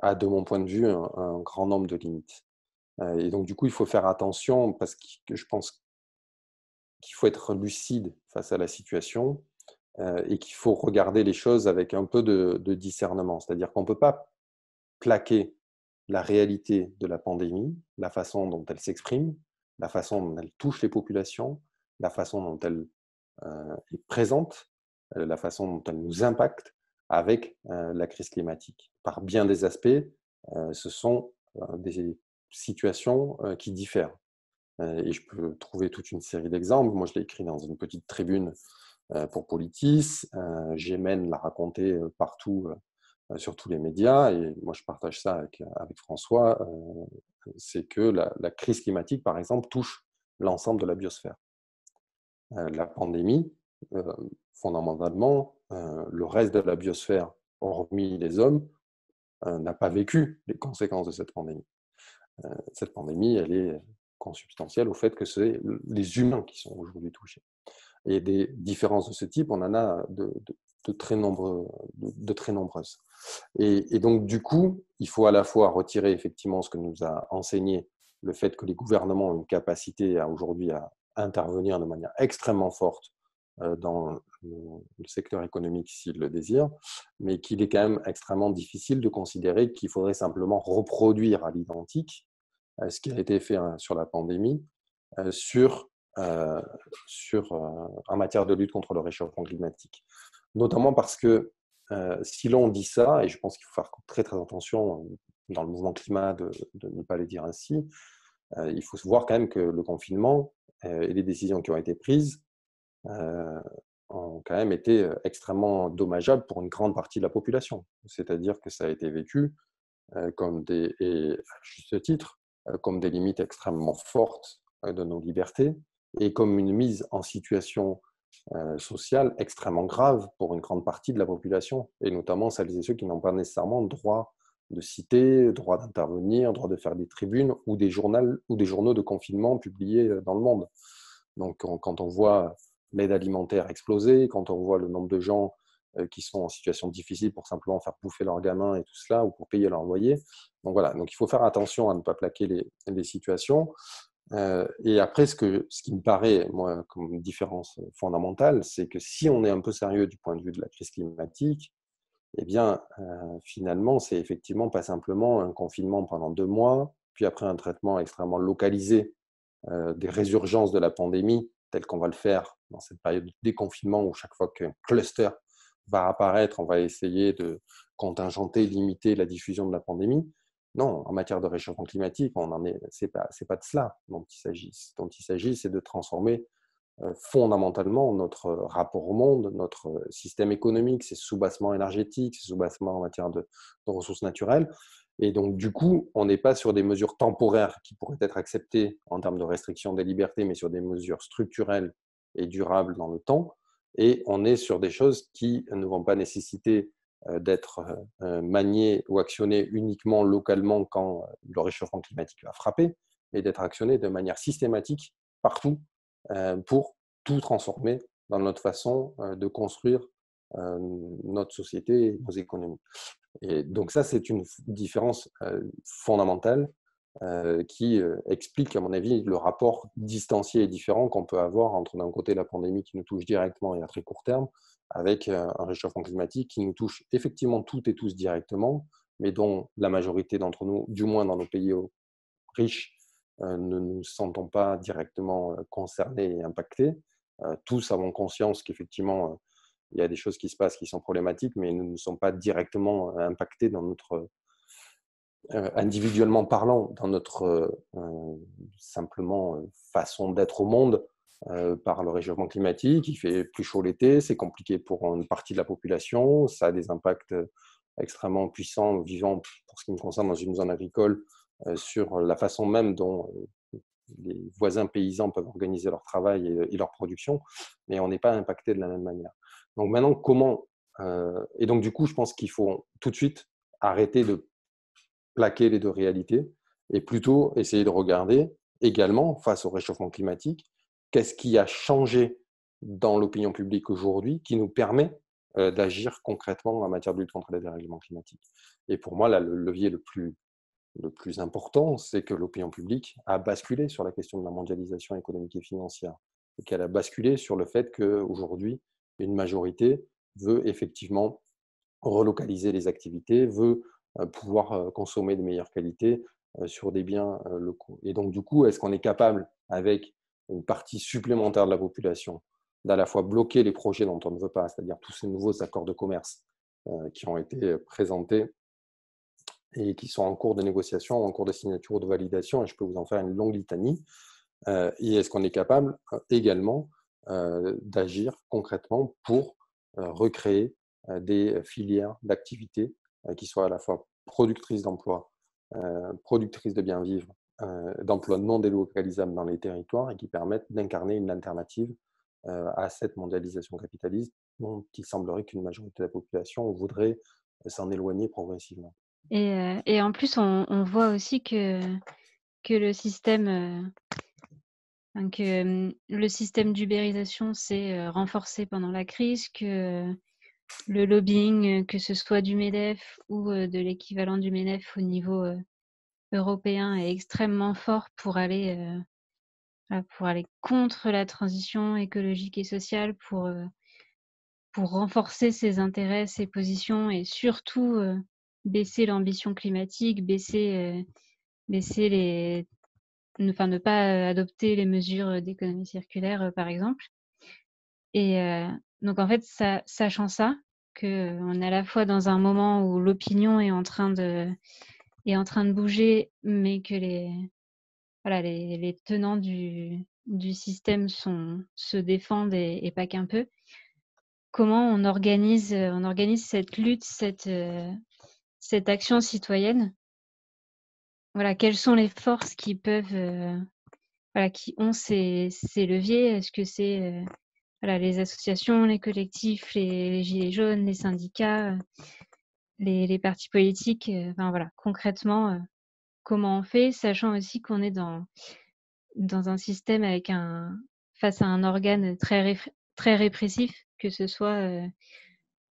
a, de mon point de vue, un grand nombre de limites. Et donc, du coup, il faut faire attention parce que je pense qu'il faut être lucide face à la situation et qu'il faut regarder les choses avec un peu de discernement. C'est-à-dire qu'on ne peut pas plaquer la réalité de la pandémie, la façon dont elle s'exprime, la façon dont elle touche les populations, la façon dont elle est présente, la façon dont elle nous impacte avec la crise climatique. Par bien des aspects, ce sont des situations qui diffèrent. Et je peux trouver toute une série d'exemples. Moi, je l'ai écrit dans une petite tribune pour Politis. Gémen l'a raconté partout sur tous les médias. Et moi, je partage ça avec François. C'est que la crise climatique, par exemple, touche l'ensemble de la biosphère. La pandémie, fondamentalement, le reste de la biosphère, hormis les hommes, n'a pas vécu les conséquences de cette pandémie. Cette pandémie, elle est consubstantielle au fait que c'est les humains qui sont aujourd'hui touchés. Et des différences de ce type, on en a de très nombreuses. Et donc, du coup, il faut à la fois retirer effectivement ce que nous a enseigné le fait que les gouvernements ont une capacité aujourd'hui à intervenir de manière extrêmement forte dans le secteur économique s'ils le désirent, mais qu'il est quand même extrêmement difficile de considérer qu'il faudrait simplement reproduire à l'identique ce qui a été fait sur la pandémie, en matière de lutte contre le réchauffement climatique. Notamment parce que si l'on dit ça, et je pense qu'il faut faire très très attention dans le mouvement climat de ne pas le dire ainsi, il faut voir quand même que le confinement et les décisions qui ont été prises ont quand même été extrêmement dommageables pour une grande partie de la population. C'est-à-dire que ça a été vécu comme et à juste titre, comme des limites extrêmement fortes de nos libertés et comme une mise en situation sociale extrêmement grave pour une grande partie de la population, et notamment celles et ceux qui n'ont pas nécessairement droit de citer, droit d'intervenir, droit de faire des tribunes ou des journaux de confinement publiés dans le monde. Donc quand on voit l'aide alimentaire exploser, quand on voit le nombre de gens qui sont en situation difficile pour simplement faire bouffer leurs gamins et tout cela, ou pour payer leur loyer. Donc voilà, donc il faut faire attention à ne pas plaquer les situations. Et après, ce qui me paraît, moi, comme une différence fondamentale, c'est que si on est un peu sérieux du point de vue de la crise climatique, eh bien, finalement, c'est effectivement pas simplement un confinement pendant 2 mois, puis après un traitement extrêmement localisé des résurgences de la pandémie, tel qu'on va le faire dans cette période de déconfinement où chaque fois qu'un cluster va apparaître, on va essayer de contingenter, limiter la diffusion de la pandémie. Non, en matière de réchauffement climatique, c'est pas de cela dont il s'agit. Dont il s'agit, c'est de transformer fondamentalement notre rapport au monde, notre système économique, ses sous-bassements énergétiques, ses sous-bassements en matière de ressources naturelles. Et donc, du coup, on n'est pas sur des mesures temporaires qui pourraient être acceptées en termes de restriction des libertés, mais sur des mesures structurelles et durables dans le temps. Et on est sur des choses qui ne vont pas nécessiter d'être maniées ou actionnées uniquement localement quand le réchauffement climatique va frapper, mais d'être actionnées de manière systématique partout pour tout transformer dans notre façon de construire notre société et nos économies. Et donc ça, c'est une différence fondamentale qui explique, à mon avis, le rapport distancié et différent qu'on peut avoir entre, d'un côté, la pandémie qui nous touche directement et à très court terme, avec un réchauffement climatique qui nous touche effectivement toutes et tous directement, mais dont la majorité d'entre nous, du moins dans nos pays riches, ne nous sentons pas directement concernés et impactés. Tous avons conscience qu'effectivement, il y a des choses qui se passent qui sont problématiques, mais nous ne sommes pas directement impactés dans notre, individuellement parlant, dans notre simplement façon d'être au monde par le réchauffement climatique. Il fait plus chaud l'été, c'est compliqué pour une partie de la population, ça a des impacts extrêmement puissants, vivants, pour ce qui me concerne, dans une zone agricole, sur la façon même dont les voisins paysans peuvent organiser leur travail et leur production, mais on n'est pas impacté de la même manière. Donc maintenant, comment et donc du coup, je pense qu'il faut tout de suite arrêter de plaquer les deux réalités et plutôt essayer de regarder également, face au réchauffement climatique, qu'est-ce qui a changé dans l'opinion publique aujourd'hui qui nous permet d'agir concrètement en matière de lutte contre les dérèglements climatiques. Et pour moi, là, le levier le plus important, c'est que l'opinion publique a basculé sur la question de la mondialisation économique et financière et qu'elle a basculé sur le fait qu'aujourd'hui, une majorité veut effectivement relocaliser les activités, veut pouvoir consommer de meilleure qualité sur des biens locaux. Et donc, du coup, est-ce qu'on est capable, avec une partie supplémentaire de la population, d'à la fois bloquer les projets dont on ne veut pas, c'est-à-dire tous ces nouveaux accords de commerce qui ont été présentés et qui sont en cours de négociation, en cours de signature ou de validation, et je peux vous en faire une longue litanie. Et est-ce qu'on est capable également d'agir concrètement pour recréer des filières d'activités qui soient à la fois productrices d'emplois, productrices de bien vivre, d'emplois non délocalisables dans les territoires et qui permettent d'incarner une alternative à cette mondialisation capitaliste dont il semblerait qu'une majorité de la population voudrait s'en éloigner progressivement. Et en plus, on voit aussi que le système, le système d'ubérisation s'est renforcé pendant la crise, que le lobbying, que ce soit du MEDEF ou de l'équivalent du MEDEF au niveau européen, est extrêmement fort pour aller contre la transition écologique et sociale, pour renforcer ses intérêts, ses positions et surtout baisser l'ambition climatique, ne pas adopter les mesures d'économie circulaire, par exemple. Et donc en fait, sachant ça, qu'on est à la fois dans un moment où l'opinion est en train de bouger, mais que les tenants du système se défendent et pas qu'un peu. Comment on organise cette lutte, cette action citoyenne? Voilà, quelles sont les forces qui peuvent, qui ont ces leviers? Est-ce que c'est les associations, les collectifs, les gilets jaunes, les syndicats, les partis politiques? Enfin voilà, concrètement, comment on fait, sachant aussi qu'on est dans un système face à un organe très répressif, que ce soit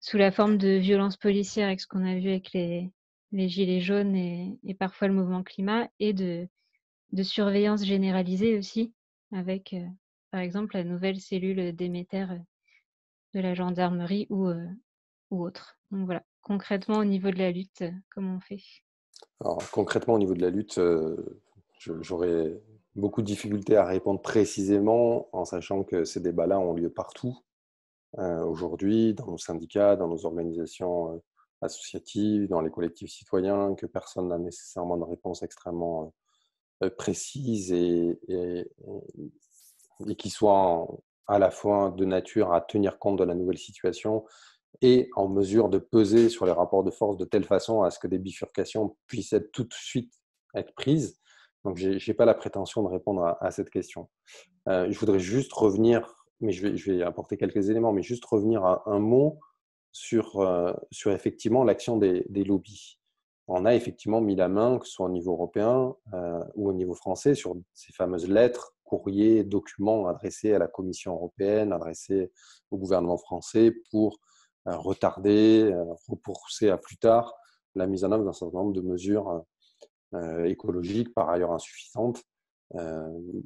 sous la forme de violences policières, avec ce qu'on a vu avec les gilets jaunes et parfois le mouvement climat, et de surveillance généralisée aussi, avec par exemple la nouvelle cellule d'émetteurs de la gendarmerie ou autre. Donc voilà, concrètement au niveau de la lutte, comment on fait? Alors, concrètement, au niveau de la lutte, j'aurais beaucoup de difficultés à répondre précisément en sachant que ces débats-là ont lieu partout aujourd'hui, dans nos syndicats, dans nos organisations associatives, dans les collectifs citoyens, que personne n'a nécessairement de réponse extrêmement précise et qui soit à la fois de nature à tenir compte de la nouvelle situation et en mesure de peser sur les rapports de force de telle façon à ce que des bifurcations puissent être tout de suite être prises. Donc, je n'ai pas la prétention de répondre à cette question. Je voudrais juste revenir, mais je vais apporter quelques éléments, mais juste revenir à un mot sur effectivement l'action des lobbies. On a effectivement mis la main, que ce soit au niveau européen ou au niveau français, sur ces fameuses lettres, courriers, documents adressés à la Commission européenne, adressés au gouvernement français pour retarder, repousser à plus tard la mise en œuvre d'un certain nombre de mesures écologiques, par ailleurs insuffisantes,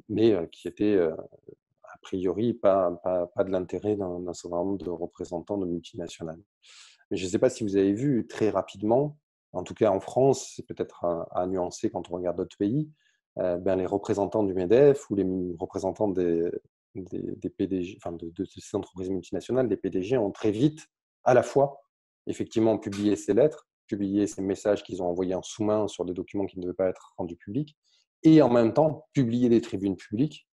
mais qui étaient a priori pas de l'intérêt d'un certain nombre de représentants de multinationales. Mais je ne sais pas si vous avez vu très rapidement, en tout cas en France, c'est peut-être à nuancer quand on regarde d'autres pays, les représentants du MEDEF ou les représentants des PDG, enfin de ces entreprises multinationales, des PDG, ont très vite à la fois effectivement publié ces lettres, publié ces messages qu'ils ont envoyés en sous-main sur des documents qui ne devaient pas être rendus publics, et en même temps publié des tribunes publiques.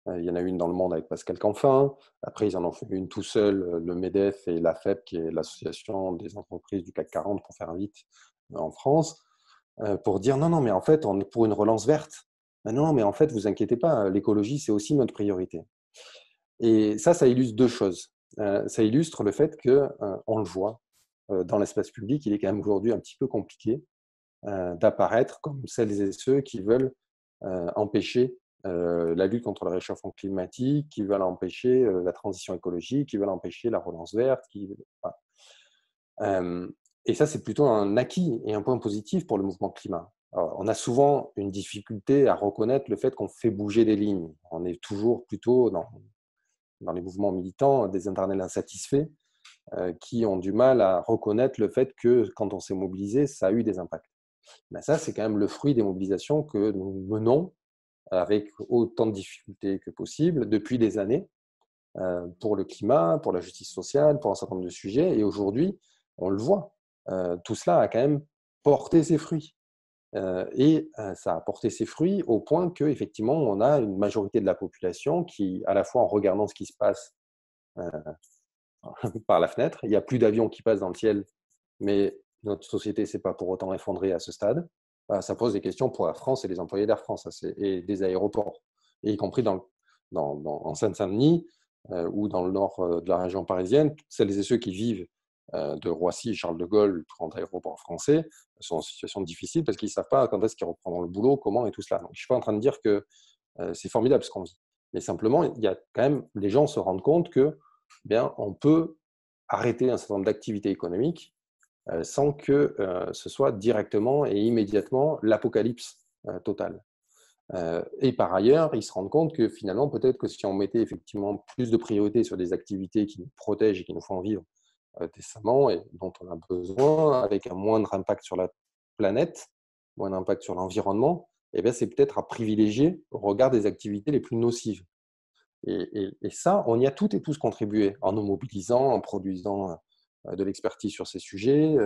Il y en a une dans Le Monde avec Pascal Canfin. Après, ils en ont fait une tout seul, le MEDEF et l'AFEP, qui est l'association des entreprises du CAC 40, pour faire vite, en France, pour dire non, mais en fait, on est pour une relance verte. Ben non, mais en fait, vous inquiétez pas, l'écologie, c'est aussi notre priorité. Et ça illustre deux choses. Ça illustre le fait que, on le voit, dans l'espace public, il est quand même aujourd'hui un petit peu compliqué d'apparaître comme celles et ceux qui veulent empêcher la lutte contre le réchauffement climatique, qui veulent empêcher la transition écologique, qui veulent empêcher la relance verte. Voilà. Et ça, c'est plutôt un acquis et un point positif pour le mouvement climat. Alors, on a souvent une difficulté à reconnaître le fait qu'on fait bouger des lignes. On est toujours plutôt dans les mouvements militants des internels insatisfaits qui ont du mal à reconnaître le fait que quand on s'est mobilisé, ça a eu des impacts. Ben ça, c'est quand même le fruit des mobilisations que nous menons avec autant de difficultés que possible depuis des années pour le climat, pour la justice sociale, pour un certain nombre de sujets. Et aujourd'hui, on le voit, tout cela a quand même porté ses fruits. Ça a porté ses fruits au point qu'effectivement, on a une majorité de la population qui, à la fois en regardant ce qui se passe par la fenêtre, il n'y a plus d'avions qui passent dans le ciel, mais notre société ne s'est pas pour autant effondrée à ce stade. Ça pose des questions pour la France et les employés d'Air France et des aéroports, et y compris en Seine-Saint-Denis ou dans le nord de la région parisienne. Celles et ceux qui vivent de Roissy, Charles de Gaulle, 30 aéroports français, sont en situation difficile parce qu'ils ne savent pas quand est-ce qu'ils reprendront le boulot, comment et tout cela. Donc, je ne suis pas en train de dire que c'est formidable ce qu'on vit. Mais simplement, il y a quand même, les gens se rendent compte que bien, on peut arrêter un certain nombre d'activités économiques sans que ce soit directement et immédiatement l'apocalypse totale. Et par ailleurs, ils se rendent compte que finalement, peut-être que si on mettait effectivement plus de priorité sur des activités qui nous protègent et qui nous font vivre décemment et dont on a besoin, avec un moindre impact sur la planète, moindre impact sur l'environnement, eh bien, c'est peut-être à privilégier au regard des activités les plus nocives. Et ça, on y a toutes et tous contribué en nous mobilisant, en produisant de l'expertise sur ces sujets,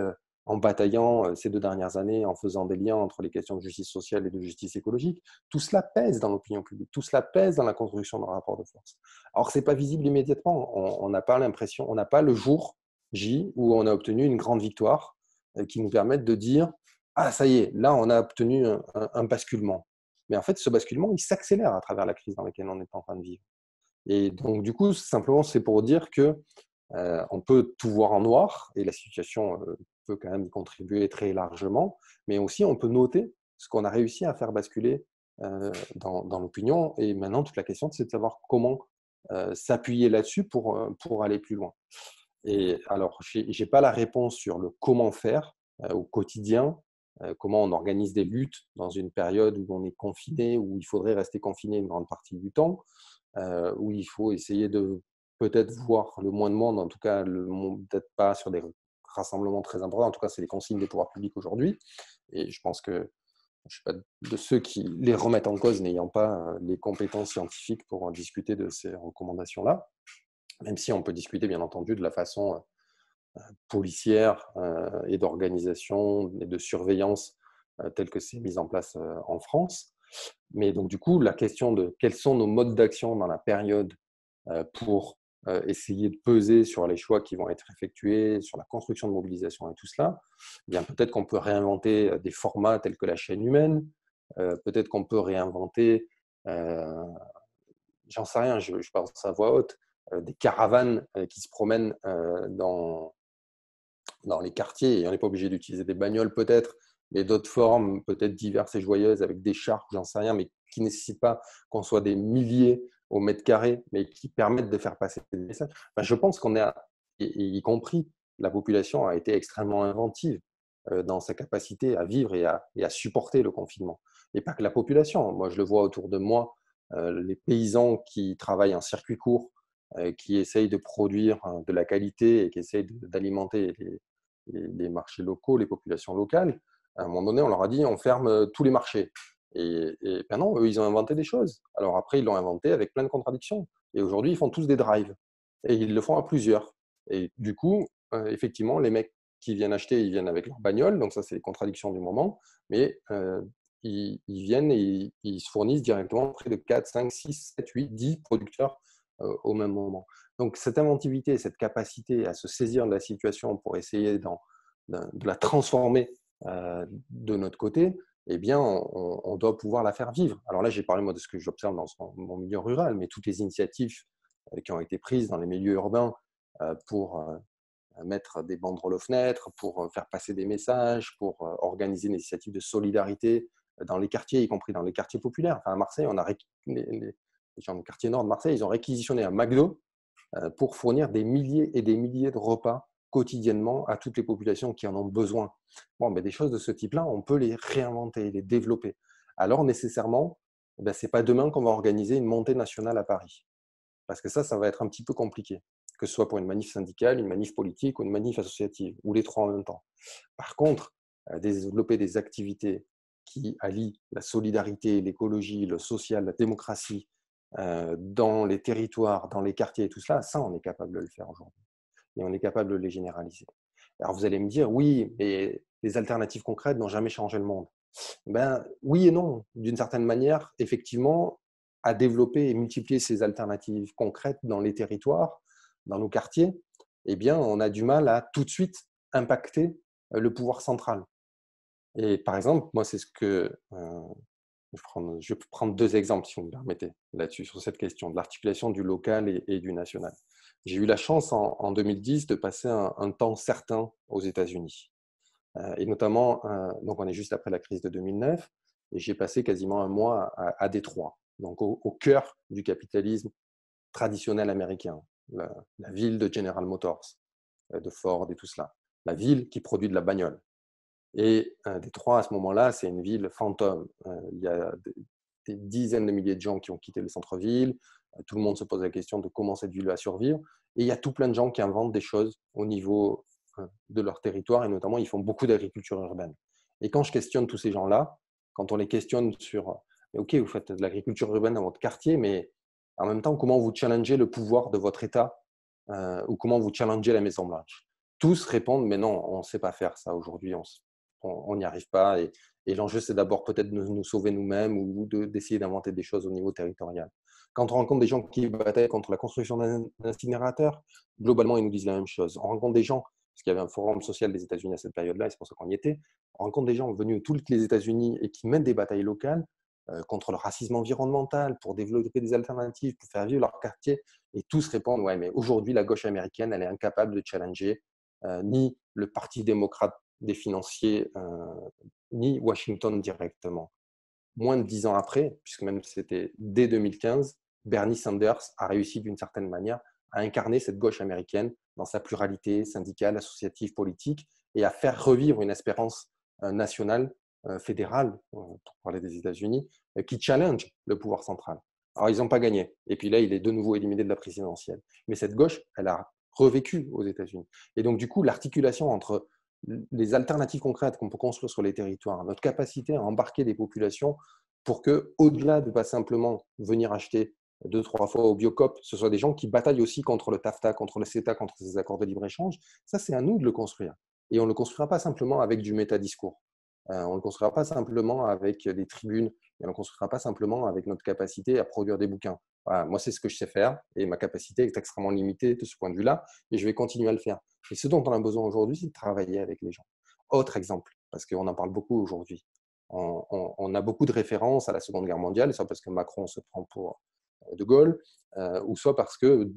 en bataillant ces 2 dernières années, en faisant des liens entre les questions de justice sociale et de justice écologique. Tout cela pèse dans l'opinion publique, tout cela pèse dans la construction d'un rapport de force. Alors, ce n'est pas visible immédiatement. On n'a pas l'impression, on n'a pas le jour J où on a obtenu une grande victoire qui nous permette de dire « Ah, ça y est, là, on a obtenu un basculement ». Mais en fait, ce basculement, il s'accélère à travers la crise dans laquelle on est en train de vivre. Et donc, du coup, simplement, c'est pour dire que on peut tout voir en noir, et la situation peut quand même y contribuer très largement, mais aussi on peut noter ce qu'on a réussi à faire basculer dans l'opinion. Et maintenant, toute la question, c'est de savoir comment s'appuyer là-dessus pour aller plus loin. Et alors, je n'ai pas la réponse sur le comment faire au quotidien, comment on organise des luttes dans une période où on est confiné, où il faudrait rester confiné une grande partie du temps, où il faut essayer de peut-être voir le moins de monde, en tout cas, peut-être pas sur des rassemblements très importants, en tout cas, c'est les consignes des pouvoirs publics aujourd'hui. Et je pense que je ne suis pas de ceux qui les remettent en cause, n'ayant pas les compétences scientifiques pour discuter de ces recommandations-là, même si on peut discuter, bien entendu, de la façon policière et d'organisation et de surveillance telle que c'est mise en place en France. Mais donc, du coup, la question de quels sont nos modes d'action dans la période pour essayer de peser sur les choix qui vont être effectués, sur la construction de mobilisation et tout cela, eh bien peut-être qu'on peut réinventer des formats tels que la chaîne humaine, peut-être qu'on peut réinventer, j'en sais rien, je pense à voix haute, des caravanes qui se promènent dans les quartiers, et on n'est pas obligé d'utiliser des bagnoles peut-être, mais d'autres formes peut-être diverses et joyeuses avec des chars, j'en sais rien, mais qui ne nécessitent pas qu'on soit des milliers au mètre carré, mais qui permettent de faire passer des messages. Enfin, je pense qu'on a, y compris la population, a été extrêmement inventive dans sa capacité à vivre et à supporter le confinement. Et pas que la population. Moi, je le vois autour de moi, les paysans qui travaillent en circuit court, qui essayent de produire de la qualité et qui essayent d'alimenter les marchés locaux, les populations locales. À un moment donné, on leur a dit on ferme tous les marchés. Et ben non, eux, ils ont inventé des choses. Alors après, ils l'ont inventé avec plein de contradictions. Et aujourd'hui, ils font tous des drives. Et ils le font à plusieurs. Et du coup, effectivement, les mecs qui viennent acheter, ils viennent avec leur bagnole. Donc ça, c'est les contradictions du moment. Mais ils viennent et ils se fournissent directement près de 4, 5, 6, 7, 8, 10 producteurs au même moment. Donc cette inventivité, cette capacité à se saisir de la situation pour essayer de la transformer de notre côté, eh bien, on doit pouvoir la faire vivre. Alors là, j'ai parlé moi de ce que j'observe dans mon milieu rural, mais toutes les initiatives qui ont été prises dans les milieux urbains pour mettre des banderoles aux fenêtres, pour faire passer des messages, pour organiser des initiatives de solidarité dans les quartiers, y compris dans les quartiers populaires. Enfin, à Marseille, les gens du quartier nord de Marseille, ils ont réquisitionné un McDo pour fournir des milliers et des milliers de repas quotidiennement à toutes les populations qui en ont besoin. Bon, ben, des choses de ce type-là, on peut les réinventer, les développer. Alors nécessairement, ben, ce n'est pas demain qu'on va organiser une montée nationale à Paris. Parce que ça va être un petit peu compliqué, que ce soit pour une manif syndicale, une manif politique ou une manif associative, ou les trois en même temps. Par contre, développer des activités qui allient la solidarité, l'écologie, le social, la démocratie dans les territoires, dans les quartiers et tout cela, ça, on est capable de le faire aujourd'hui. Et on est capable de les généraliser. Alors vous allez me dire, oui, mais les alternatives concrètes n'ont jamais changé le monde. Ben, oui et non. D'une certaine manière, effectivement, à développer et multiplier ces alternatives concrètes dans les territoires, dans nos quartiers, eh bien, on a du mal à tout de suite impacter le pouvoir central. Et par exemple, moi, c'est ce que je vais prendre deux exemples, si vous me permettez, là-dessus, sur cette question de l'articulation du local et du national. J'ai eu la chance en 2010 de passer un temps certain aux États-Unis. Et notamment, donc on est juste après la crise de 2009, et j'ai passé quasiment un mois à Détroit, donc au cœur du capitalisme traditionnel américain, la ville de General Motors, de Ford et tout cela, la ville qui produit de la bagnole. Et Détroit, à ce moment-là, c'est une ville fantôme. Il y a des dizaines de milliers de gens qui ont quitté le centre-ville. Tout le monde se pose la question de comment cette ville va survivre. Et il y a tout plein de gens qui inventent des choses au niveau de leur territoire, et notamment, ils font beaucoup d'agriculture urbaine. Et quand je questionne tous ces gens-là, quand on les questionne sur OK, vous faites de l'agriculture urbaine dans votre quartier, mais en même temps, comment vous challengez le pouvoir de votre État ou comment vous challengez la Maison-Blanche? Tous répondent, mais non, on ne sait pas faire ça aujourd'hui, on n'y arrive pas. Et l'enjeu, c'est d'abord peut-être de nous sauver nous-mêmes ou d'essayer d'inventer des choses au niveau territorial. Quand on rencontre des gens qui bataillent contre la construction d'un incinérateur, globalement, ils nous disent la même chose. On rencontre des gens, parce qu'il y avait un forum social des États-Unis à cette période-là, et c'est pour ça qu'on y était, on rencontre des gens venus de tous les États-Unis et qui mènent des batailles locales contre le racisme environnemental, pour développer des alternatives, pour faire vivre leur quartier, et tous répondent, ouais, mais aujourd'hui, la gauche américaine, elle est incapable de challenger ni le Parti démocrate des financiers, ni Washington directement. Moins de 10 ans après, puisque même c'était dès 2015, Bernie Sanders a réussi d'une certaine manière à incarner cette gauche américaine dans sa pluralité syndicale, associative, politique, et à faire revivre une espérance nationale, fédérale, pour parler des États-Unis, qui challenge le pouvoir central. Alors, ils n'ont pas gagné. Et puis là, il est de nouveau éliminé de la présidentielle. Mais cette gauche, elle a revécu aux États-Unis. Et donc, du coup, l'articulation entre les alternatives concrètes qu'on peut construire sur les territoires, notre capacité à embarquer des populations pour que, au-delà de pas simplement venir acheter 2-3 fois au Biocop, ce soit des gens qui bataillent aussi contre le TAFTA, contre le CETA, contre ces accords de libre-échange. Ça, c'est à nous de le construire. Et on ne le construira pas simplement avec du métadiscours. On ne le construira pas simplement avec des tribunes. Et on ne le construira pas simplement avec notre capacité à produire des bouquins. Voilà, moi, c'est ce que je sais faire et ma capacité est extrêmement limitée de ce point de vue-là et je vais continuer à le faire. Et ce dont on a besoin aujourd'hui, c'est de travailler avec les gens. Autre exemple, parce qu'on en parle beaucoup aujourd'hui. On a beaucoup de références à la Seconde Guerre mondiale, soit parce que Macron se prend pour De Gaulle, ou soit parce que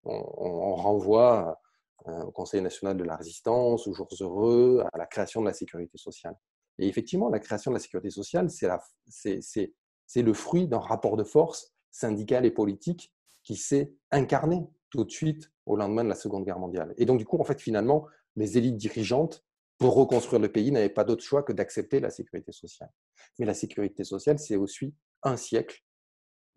on renvoie au Conseil national de la résistance, aux jours heureux, à la création de la sécurité sociale. Et effectivement, la création de la sécurité sociale, c'est le fruit d'un rapport de force syndical et politique qui s'est incarné tout de suite au lendemain de la Seconde Guerre mondiale. Et donc, du coup, en fait, finalement, les élites dirigeantes, pour reconstruire le pays, n'avaient pas d'autre choix que d'accepter la sécurité sociale. Mais la sécurité sociale, c'est aussi un siècle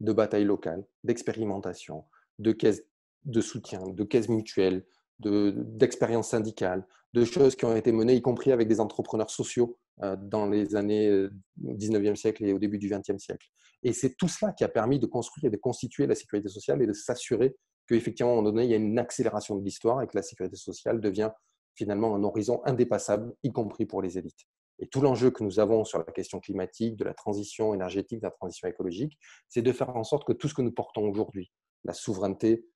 de batailles locales, d'expérimentation, de caisses de soutien, de caisses mutuelles, d'expériences syndicales, de choses qui ont été menées, y compris avec des entrepreneurs sociaux dans les années 19e siècle et au début du 20e siècle. Et c'est tout cela qui a permis de construire et de constituer la sécurité sociale et de s'assurer qu'effectivement, à un moment donné, il y a une accélération de l'histoire et que la sécurité sociale devient finalement un horizon indépassable, y compris pour les élites. Et tout l'enjeu que nous avons sur la question climatique, de la transition énergétique, de la transition écologique, c'est de faire en sorte que tout ce que nous portons aujourd'hui, la souveraineté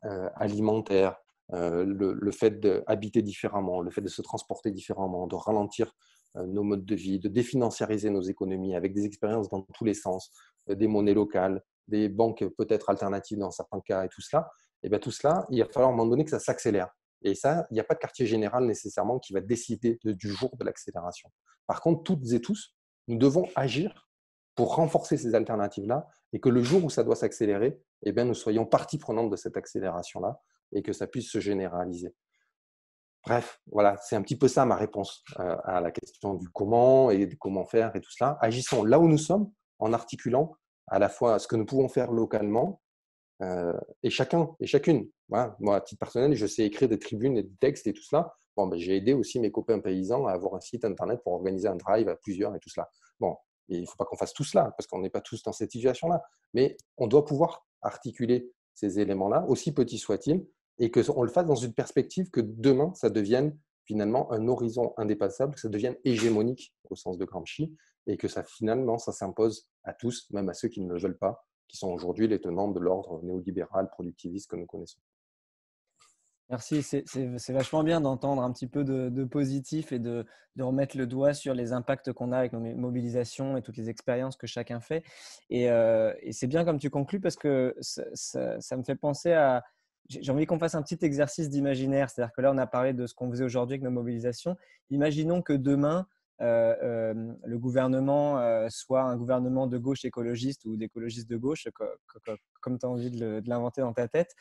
alimentaire, le fait d'habiter différemment, le fait de se transporter différemment, de ralentir nos modes de vie, de définanciariser nos économies avec des expériences dans tous les sens, des monnaies locales, des banques peut-être alternatives dans certains cas et tout cela, et bien tout cela, il va falloir à un moment donné que ça s'accélère. Et ça, il n'y a pas de quartier général nécessairement qui va décider du jour de l'accélération. Par contre, toutes et tous, nous devons agir pour renforcer ces alternatives-là et que le jour où ça doit s'accélérer, eh bien, nous soyons partie prenante de cette accélération-là et que ça puisse se généraliser. Bref, voilà, c'est un petit peu ça ma réponse à la question du comment et de comment faire et tout cela. Agissons là où nous sommes en articulant à la fois ce que nous pouvons faire localement et chacun et chacune. Voilà. Moi, à titre personnel, je sais écrire des tribunes et des textes et tout cela. Bon, ben, j'ai aidé aussi mes copains paysans à avoir un site internet pour organiser un drive à plusieurs et tout cela. Bon, et il ne faut pas qu'on fasse tout cela parce qu'on n'est pas tous dans cette situation-là. Mais on doit pouvoir articuler ces éléments-là, aussi petits soient-ils, et qu'on le fasse dans une perspective que demain, ça devienne finalement un horizon indépassable, que ça devienne hégémonique au sens de Gramsci, et que ça finalement, ça s'impose à tous, même à ceux qui ne le veulent pas, qui sont aujourd'hui les tenants de l'ordre néolibéral productiviste que nous connaissons. Merci, c'est vachement bien d'entendre un petit peu de positif et de remettre le doigt sur les impacts qu'on a avec nos mobilisations et toutes les expériences que chacun fait. Et c'est bien comme tu conclus parce que ça me fait penser à… J'ai envie qu'on fasse un petit exercice d'imaginaire. C'est-à-dire que là, on a parlé de ce qu'on faisait aujourd'hui avec nos mobilisations. Imaginons que demain, le gouvernement soit un gouvernement de gauche écologiste ou d'écologistes de gauche, comme tu as envie de l'inventer dans ta tête.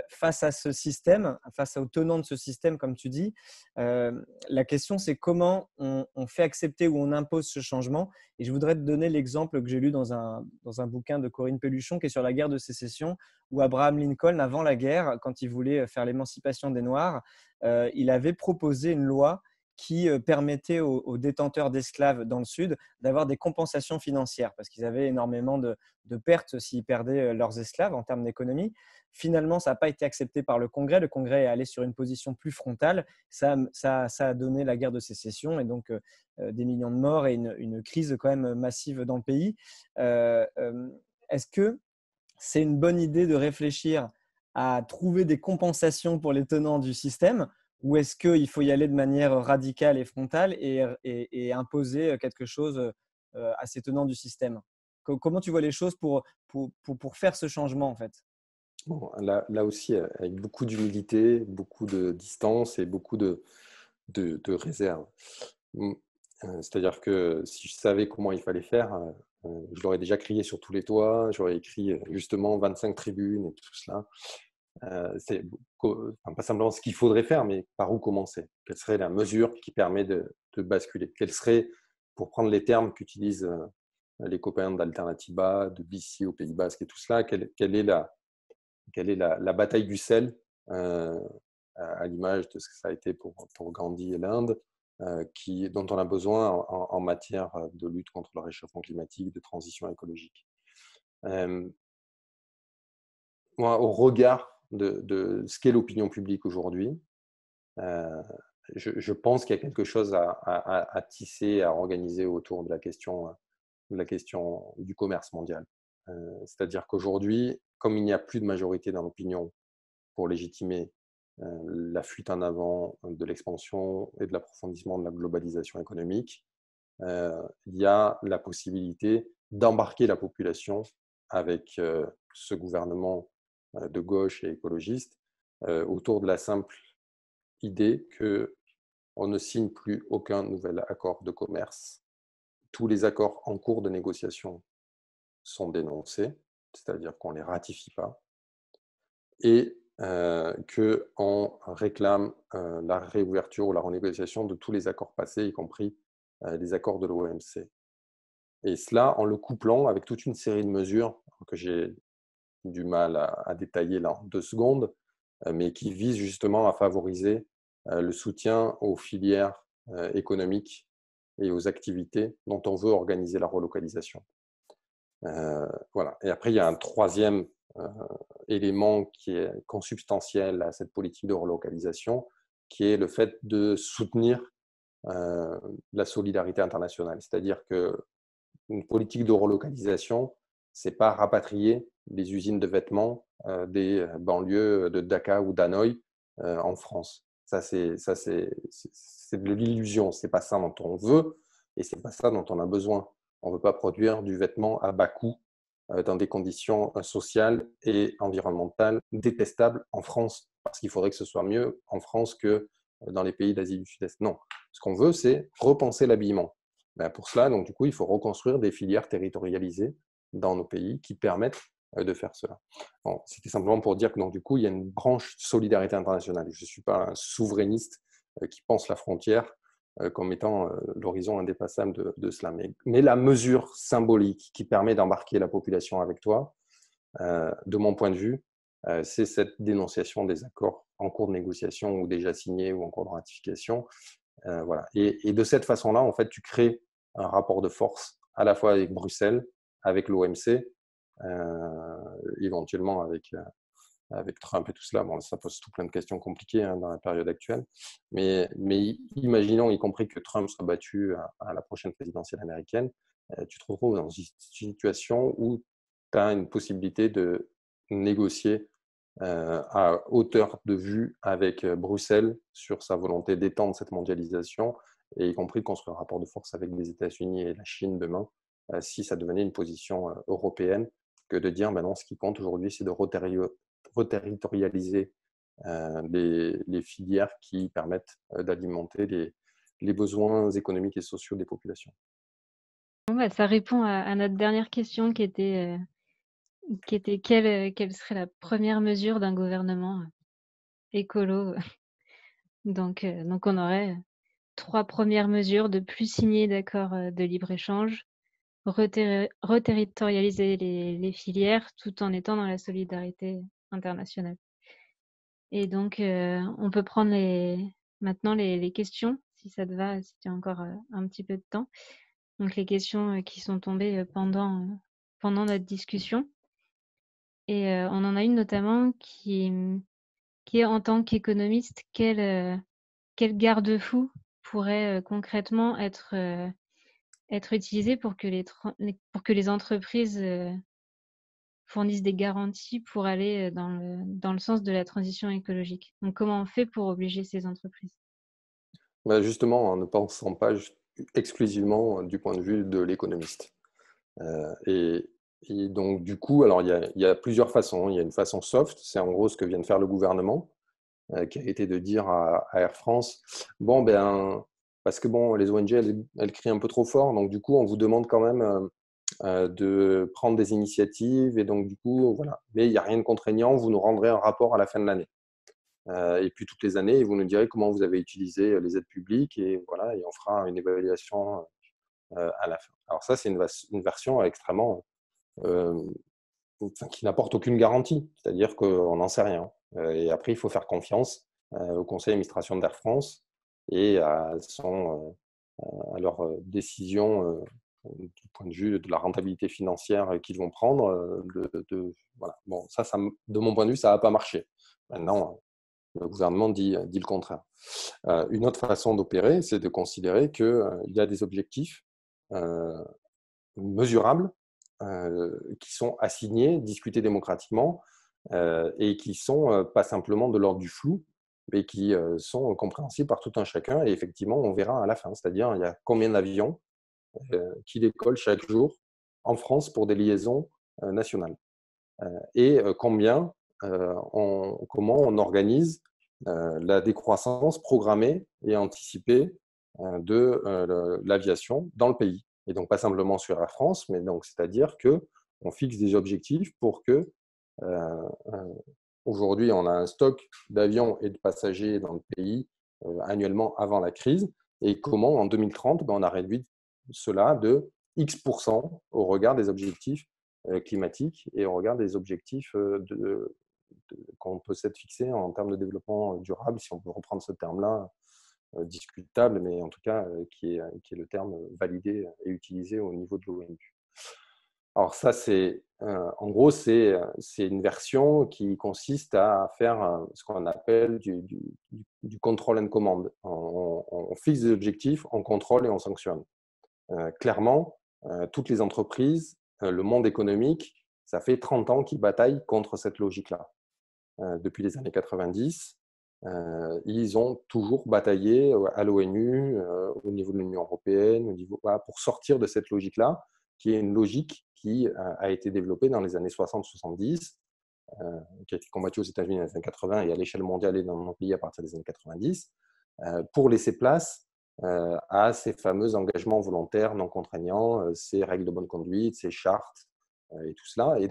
Face à ce système, face aux tenants de ce système, comme tu dis, la question c'est comment on fait accepter ou on impose ce changement. Et je voudrais te donner l'exemple que j'ai lu dans un bouquin de Corinne Pelluchon qui est sur la guerre de sécession, où Abraham Lincoln, avant la guerre, quand il voulait faire l'émancipation des Noirs, il avait proposé une loi qui permettait aux détenteurs d'esclaves dans le Sud d'avoir des compensations financières parce qu'ils avaient énormément de pertes s'ils perdaient leurs esclaves en termes d'économie. Finalement, ça n'a pas été accepté par le Congrès. Le Congrès est allé sur une position plus frontale. Ça a donné la guerre de sécession et donc des millions de morts et une crise quand même massive dans le pays. Est-ce que c'est une bonne idée de réfléchir à trouver des compensations pour les tenants du système ou est-ce qu'il faut y aller de manière radicale et frontale et imposer quelque chose à ces tenants du système? Comment tu vois les choses pour faire ce changement en fait? Bon, là aussi, avec beaucoup d'humilité, beaucoup de distance et beaucoup de réserve. C'est-à-dire que si je savais comment il fallait faire, je l'aurais déjà crié sur tous les toits, j'aurais écrit justement 25 tribunes et tout cela. C'est pas simplement ce qu'il faudrait faire, mais par où commencer? Quelle serait la mesure qui permet de basculer? Quelle serait, pour prendre les termes qu'utilisent les copains d'Alternativa, de BC au Pays Basque et tout cela, quelle est la bataille du sel, à l'image de ce que ça a été pour Gandhi et l'Inde, dont on a besoin en matière de lutte contre le réchauffement climatique, de transition écologique. Moi, au regard de ce qu'est l'opinion publique aujourd'hui, je pense qu'il y a quelque chose à tisser, à organiser autour de la question du commerce mondial. C'est-à-dire qu'aujourd'hui, comme il n'y a plus de majorité dans l'opinion pour légitimer la fuite en avant de l'expansion et de l'approfondissement de la globalisation économique, il y a la possibilité d'embarquer la population avec ce gouvernement de gauche et écologiste autour de la simple idée qu'on ne signe plus aucun nouvel accord de commerce. Tous les accords en cours de négociation sont dénoncés, c'est-à-dire qu'on ne les ratifie pas, et qu'on réclame la réouverture ou la renégociation de tous les accords passés, y compris les accords de l'OMC. Et cela en le couplant avec toute une série de mesures que j'ai du mal à détailler là en 2 secondes, mais qui visent justement à favoriser le soutien aux filières économiques et aux activités dont on veut organiser la relocalisation. Voilà. Et après, il y a un troisième élément qui est consubstantiel à cette politique de relocalisation, qui est le fait de soutenir la solidarité internationale. C'est-à-dire qu'une politique de relocalisation, ce n'est pas rapatrier les usines de vêtements des banlieues de Dhaka ou d'Hanoï en France. Ça, c'est c'est de l'illusion. C'est pas ça dont on veut et c'est pas ça dont on a besoin. On ne veut pas produire du vêtement à bas coût dans des conditions sociales et environnementales détestables en France, parce qu'il faudrait que ce soit mieux en France que dans les pays d'Asie du Sud-Est. Non, ce qu'on veut, c'est repenser l'habillement. Ben pour cela, donc, du coup, il faut reconstruire des filières territorialisées dans nos pays qui permettent de faire cela. Bon, c'était simplement pour dire que donc, du coup, il y a une branche solidarité internationale. Je ne suis pas un souverainiste qui pense la frontière comme étant l'horizon indépassable de cela. Mais la mesure symbolique qui permet d'embarquer la population avec toi, de mon point de vue, c'est cette dénonciation des accords en cours de négociation ou déjà signés ou en cours de ratification. Voilà. Et de cette façon-là, en fait, tu crées un rapport de force à la fois avec Bruxelles, avec l'OMC, éventuellement avec Trump et tout cela. Bon, ça pose tout plein de questions compliquées dans la période actuelle. Mais imaginons, y compris que Trump soit battu à la prochaine présidentielle américaine, tu te retrouves dans une situation où tu as une possibilité de négocier à hauteur de vue avec Bruxelles sur sa volonté d'étendre cette mondialisation et y compris de construire un rapport de force avec les États-Unis et la Chine demain, si ça devenait une position européenne, que de dire non, ce qui compte aujourd'hui, c'est de reterritorialiser les filières qui permettent d'alimenter les besoins économiques et sociaux des populations. Bon, bah, ça répond à notre dernière question qui était quelle serait la première mesure d'un gouvernement écolo. Donc on aurait 3 premières mesures: de plus signer d'accords de libre-échange, reterritorialiser les filières tout en étant dans la solidarité internationale. Et donc, on peut prendre maintenant les questions, si ça te va, si tu as encore un petit peu de temps. Donc, les questions qui sont tombées pendant notre discussion. Et on en a une notamment qui est en tant qu'économiste, quel garde-fou pourrait concrètement être utilisé pour que les entreprises fournissent des garanties pour aller dans le sens de la transition écologique. Donc, comment on fait pour obliger ces entreprises? Bah, justement, en ne pensant pas exclusivement du point de vue de l'économiste. Et donc, du coup, alors il y a plusieurs façons. Il y a une façon soft, c'est en gros ce que vient de faire le gouvernement, qui a été de dire à Air France, bon, ben, parce que bon, les ONG, elles crient un peu trop fort, donc du coup, on vous demande quand même de prendre des initiatives, et donc du coup, voilà. Mais il n'y a rien de contraignant, vous nous rendrez un rapport à la fin de l'année. Et puis toutes les années, vous nous direz comment vous avez utilisé les aides publiques, et voilà, et on fera une évaluation à la fin. Alors ça, c'est une version extrêmement qui n'apporte aucune garantie, c'est-à-dire qu'on n'en sait rien. Et après, il faut faire confiance au conseil d'administration d'Air France et à leur décision du point de vue de la rentabilité financière qu'ils vont prendre. Voilà. Bon, ça, de mon point de vue, ça n'a pas marché. Maintenant, le gouvernement dit le contraire. Une autre façon d'opérer, c'est de considérer qu'il y a des objectifs mesurables qui sont assignés, discutés démocratiquement et qui sont pas simplement de l'ordre du flou, mais qui sont compréhensibles par tout un chacun. Et effectivement, on verra à la fin, c'est-à-dire il y a combien d'avions qui décollent chaque jour en France pour des liaisons nationales et comment on organise la décroissance programmée et anticipée de l'aviation dans le pays. Et donc, pas simplement sur Air France, mais donc, c'est-à-dire qu'on fixe des objectifs pour que, aujourd'hui, on a un stock d'avions et de passagers dans le pays annuellement avant la crise, et comment, en 2030, on a réduit cela de X% au regard des objectifs climatiques et au regard des objectifs qu'on peut s'être fixé en termes de développement durable, si on peut reprendre ce terme-là, discutable, mais en tout cas qui est le terme validé et utilisé au niveau de l'ONU. Alors ça, en gros, c'est une version qui consiste à faire ce qu'on appelle du control and command. On fixe des objectifs, on contrôle et on sanctionne. Clairement, toutes les entreprises, le monde économique, ça fait 30 ans qu'ils bataillent contre cette logique-là. Depuis les années 90, ils ont toujours bataillé à l'ONU, au niveau de l'Union européenne, voilà, pour sortir de cette logique-là, qui est une logique qui a été développée dans les années 60-70, qui a été combattue aux États-Unis dans les années 80 et à l'échelle mondiale et dans nos pays à partir des années 90, pour laisser place à ces fameux engagements volontaires non contraignants, ces règles de bonne conduite, ces chartes et tout cela, et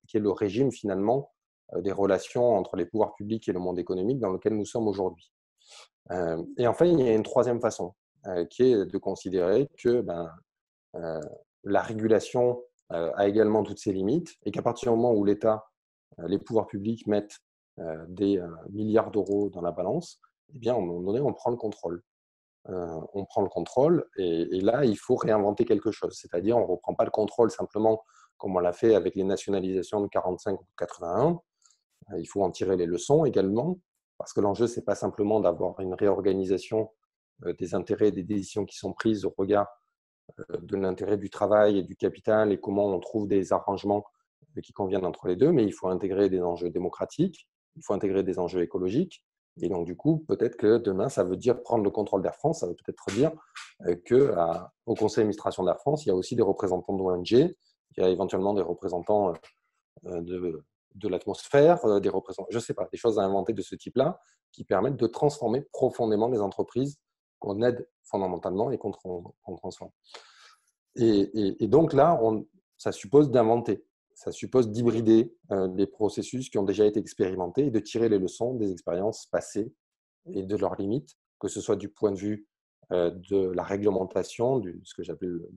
qui est le régime finalement des relations entre les pouvoirs publics et le monde économique dans lequel nous sommes aujourd'hui. Et enfin, il y a une troisième façon qui est de considérer que la régulation a également toutes ses limites et qu'à partir du moment où l'État, les pouvoirs publics mettent des milliards d'euros dans la balance, eh bien, à un moment donné, on prend le contrôle. On prend le contrôle et là, il faut réinventer quelque chose. C'est-à-dire, on ne reprend pas le contrôle simplement comme on l'a fait avec les nationalisations de 45 ou de 81. Il faut en tirer les leçons également, parce que l'enjeu, ce n'est pas simplement d'avoir une réorganisation des intérêts et des décisions qui sont prises au regard de l'intérêt du travail et du capital et comment on trouve des arrangements qui conviennent entre les deux, mais il faut intégrer des enjeux démocratiques, il faut intégrer des enjeux écologiques. Et donc, du coup, peut-être que demain, ça veut dire prendre le contrôle d'Air France, ça veut peut-être dire qu'au conseil d'administration d'Air France, il y a aussi des représentants d'ONG, il y a éventuellement des représentants de l'atmosphère, des représentants, je ne sais pas, des choses à inventer de ce type-là qui permettent de transformer profondément les entreprises qu'on aide fondamentalement et qu'on transforme. Et donc là, ça suppose d'inventer, ça suppose d'hybrider les processus qui ont déjà été expérimentés et de tirer les leçons des expériences passées et de leurs limites, que ce soit du point de vue de la réglementation, ce que j'appelle le